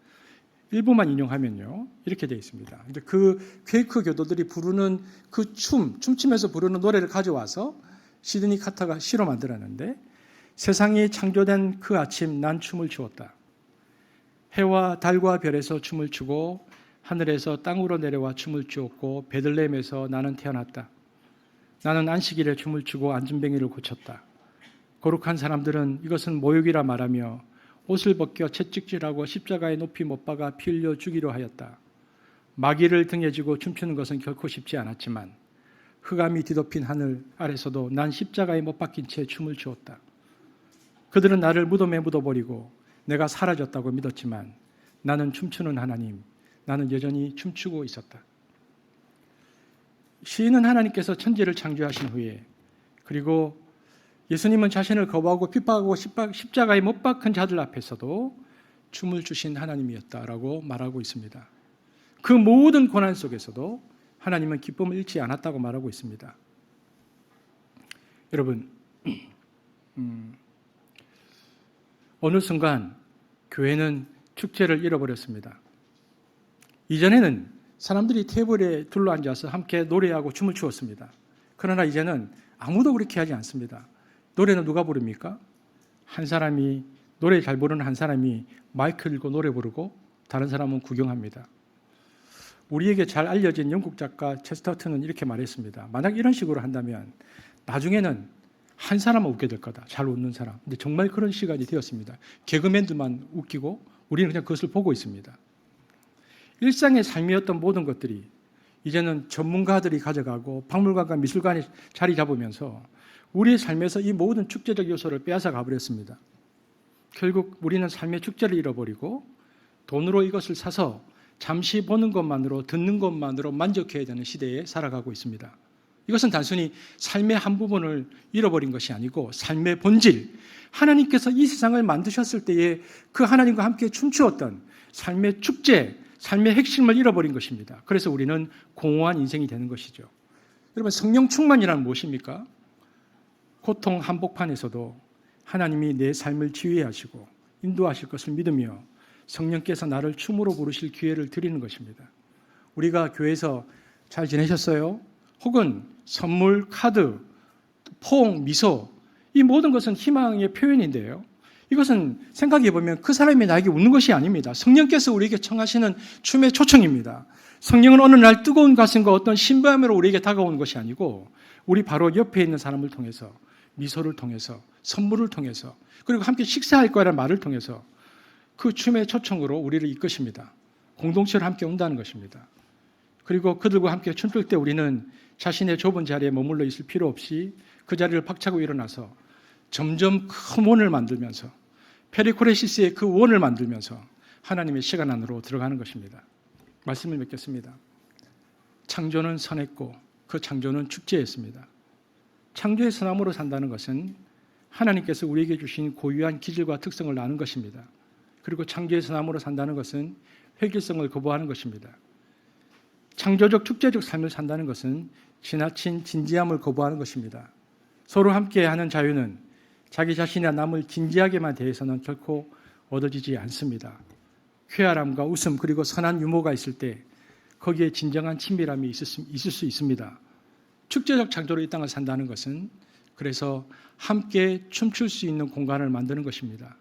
일부만 인용하면요 이렇게 되어 있습니다. 그 퀘이커 교도들이 부르는 그 춤추면서 부르는 노래를 가져와서 시드니 카터가 시로 만들었는데 세상이 창조된 그 아침 난 춤을 추었다. 해와 달과 별에서 춤을 추고 하늘에서 땅으로 내려와 춤을 추었고 베들레헴에서 나는 태어났다. 나는 안식일에 춤을 추고 안진뱅이를 고쳤다. 거룩한 사람들은 이것은 모욕이라 말하며 옷을 벗겨 채찍질하고 십자가에 높이 못 박아 피 흘려 죽이려 하였다. 마귀를 등에 지고 춤추는 것은 결코 쉽지 않았지만 흑암이 뒤덮인 하늘 아래서도 난 십자가에 못 박힌 채 춤을 추었다. 그들은 나를 무덤에 묻어버리고 내가 사라졌다고 믿었지만 나는 춤추는 하나님, 나는 여전히 춤추고 있었다. 시인은 하나님께서 천지를 창조하신 후에 그리고 예수님은 자신을 거부하고 핍박하고 십자가에 못 박힌 자들 앞에서도 춤을 추신 하나님이었다라고 말하고 있습니다. 그 모든 고난 속에서도 하나님은 기쁨을 잃지 않았다고 말하고 있습니다. 여러분, 어느 순간 교회는 축제를 잃어버렸습니다. 이전에는 사람들이 테이블에 둘러앉아서 함께 노래하고 춤을 추었습니다. 그러나 이제는 아무도 그렇게 하지 않습니다. 노래는 누가 부릅니까? 한 사람이, 노래 잘 부르는 한 사람이 마이크 들고 노래 부르고 다른 사람은 구경합니다. 우리에게 잘 알려진 영국 작가 체스터튼은 이렇게 말했습니다. 만약 이런 식으로 한다면 나중에는 한 사람만 웃게 될 거다. 잘 웃는 사람. 근데 정말 그런 시간이 되었습니다. 개그맨들만 웃기고 우리는 그냥 그것을 보고 있습니다. 일상의 삶이었던 모든 것들이 이제는 전문가들이 가져가고 박물관과 미술관이 자리 잡으면서 우리의 삶에서 이 모든 축제적 요소를 빼앗아 가버렸습니다. 결국 우리는 삶의 축제를 잃어버리고 돈으로 이것을 사서 잠시 보는 것만으로 듣는 것만으로 만족해야 되는 시대에 살아가고 있습니다. 이것은 단순히 삶의 한 부분을 잃어버린 것이 아니고 삶의 본질, 하나님께서 이 세상을 만드셨을 때에 그 하나님과 함께 춤추었던 삶의 축제, 삶의 핵심을 잃어버린 것입니다. 그래서 우리는 공허한 인생이 되는 것이죠. 여러분, 성령 충만이란 무엇입니까? 고통 한복판에서도 하나님이 내 삶을 지휘하시고 인도하실 것을 믿으며 성령께서 나를 춤으로 부르실 기회를 드리는 것입니다. 우리가 교회에서 잘 지내셨어요? 혹은 선물, 카드, 포옹, 미소, 이 모든 것은 희망의 표현인데요. 이것은 생각해 보면 그 사람이 나에게 웃는 것이 아닙니다. 성령께서 우리에게 청하시는 춤의 초청입니다. 성령은 어느 날 뜨거운 가슴과 어떤 신비함으로 우리에게 다가오는 것이 아니고 우리 바로 옆에 있는 사람을 통해서, 미소를 통해서, 선물을 통해서, 그리고 함께 식사할 거라는 말을 통해서 그 춤의 초청으로 우리를 이끄십니다. 공동체를 함께 온다는 것입니다. 그리고 그들과 함께 춤출 때 우리는 자신의 좁은 자리에 머물러 있을 필요 없이 그 자리를 박차고 일어나서 점점 큰 원을 만들면서 페리코레시스의 그 원을 만들면서 하나님의 시간 안으로 들어가는 것입니다. 말씀을 맺겠습니다. 창조는 선했고 그 창조는 축제였습니다. 창조의 선함으로 산다는 것은 하나님께서 우리에게 주신 고유한 기질과 특성을 아는 것입니다. 그리고 창조의 선함으로 산다는 것은 획일성을 거부하는 것입니다. 창조적 축제적 삶을 산다는 것은 지나친 진지함을 거부하는 것입니다. 서로 함께하는 자유는 자기 자신이나 남을 진지하게만 대해서는 결코 얻어지지 않습니다. 쾌활함과 웃음 그리고 선한 유머가 있을 때 거기에 진정한 친밀함이 있을 수 있습니다. 축제적 창조로 이 땅을 산다는 것은 그래서 함께 춤출 수 있는 공간을 만드는 것입니다.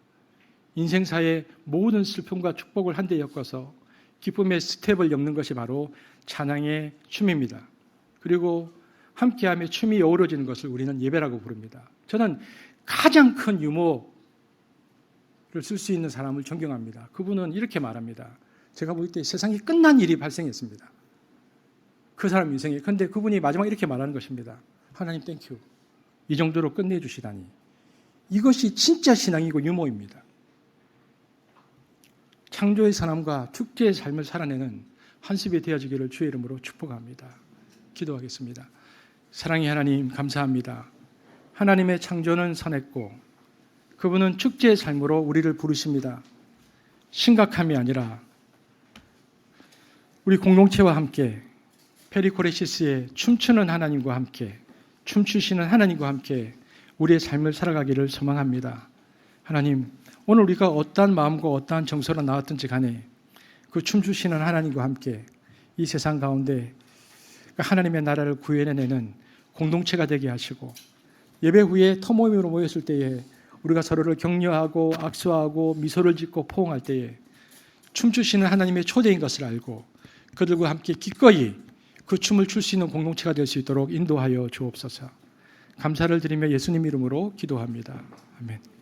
인생사의 모든 슬픔과 축복을 한데 엮어서 기쁨의 스텝을 엮는 것이 바로 찬양의 춤입니다. 그리고 함께하며 춤이 어우러지는 것을 우리는 예배라고 부릅니다. 저는 가장 큰 유머를 쓸 수 있는 사람을 존경합니다. 그분은 이렇게 말합니다. 제가 볼 때 세상에 끝난 일이 발생했습니다. 그 사람 인생에. 그런데 그분이 마지막에 이렇게 말하는 것입니다. 하나님 땡큐. 이 정도로 끝내주시다니. 이것이 진짜 신앙이고 유머입니다. 창조의 선함과 축제의 삶을 살아내는 한습이 되어지기를 주의 이름으로 축복합니다. 기도하겠습니다. 사랑의 하나님 감사합니다. 하나님의 창조는 선했고 그분은 축제의 삶으로 우리를 부르십니다. 심각함이 아니라 우리 공동체와 함께 페리코레시스의 춤추는 하나님과 함께 춤추시는 하나님과 함께 우리의 삶을 살아가기를 소망합니다. 하나님, 오늘 우리가 어떠한 마음과 어떠한 정서로 나왔든지 간에 그 춤추시는 하나님과 함께 이 세상 가운데 하나님의 나라를 구현해내는 공동체가 되게 하시고 예배 후에 터모임으로 모였을 때에 우리가 서로를 격려하고 악수하고 미소를 짓고 포옹할 때에 춤추시는 하나님의 초대인 것을 알고 그들과 함께 기꺼이 그 춤을 출 수 있는 공동체가 될 수 있도록 인도하여 주옵소서. 감사를 드리며 예수님 이름으로 기도합니다. 아멘.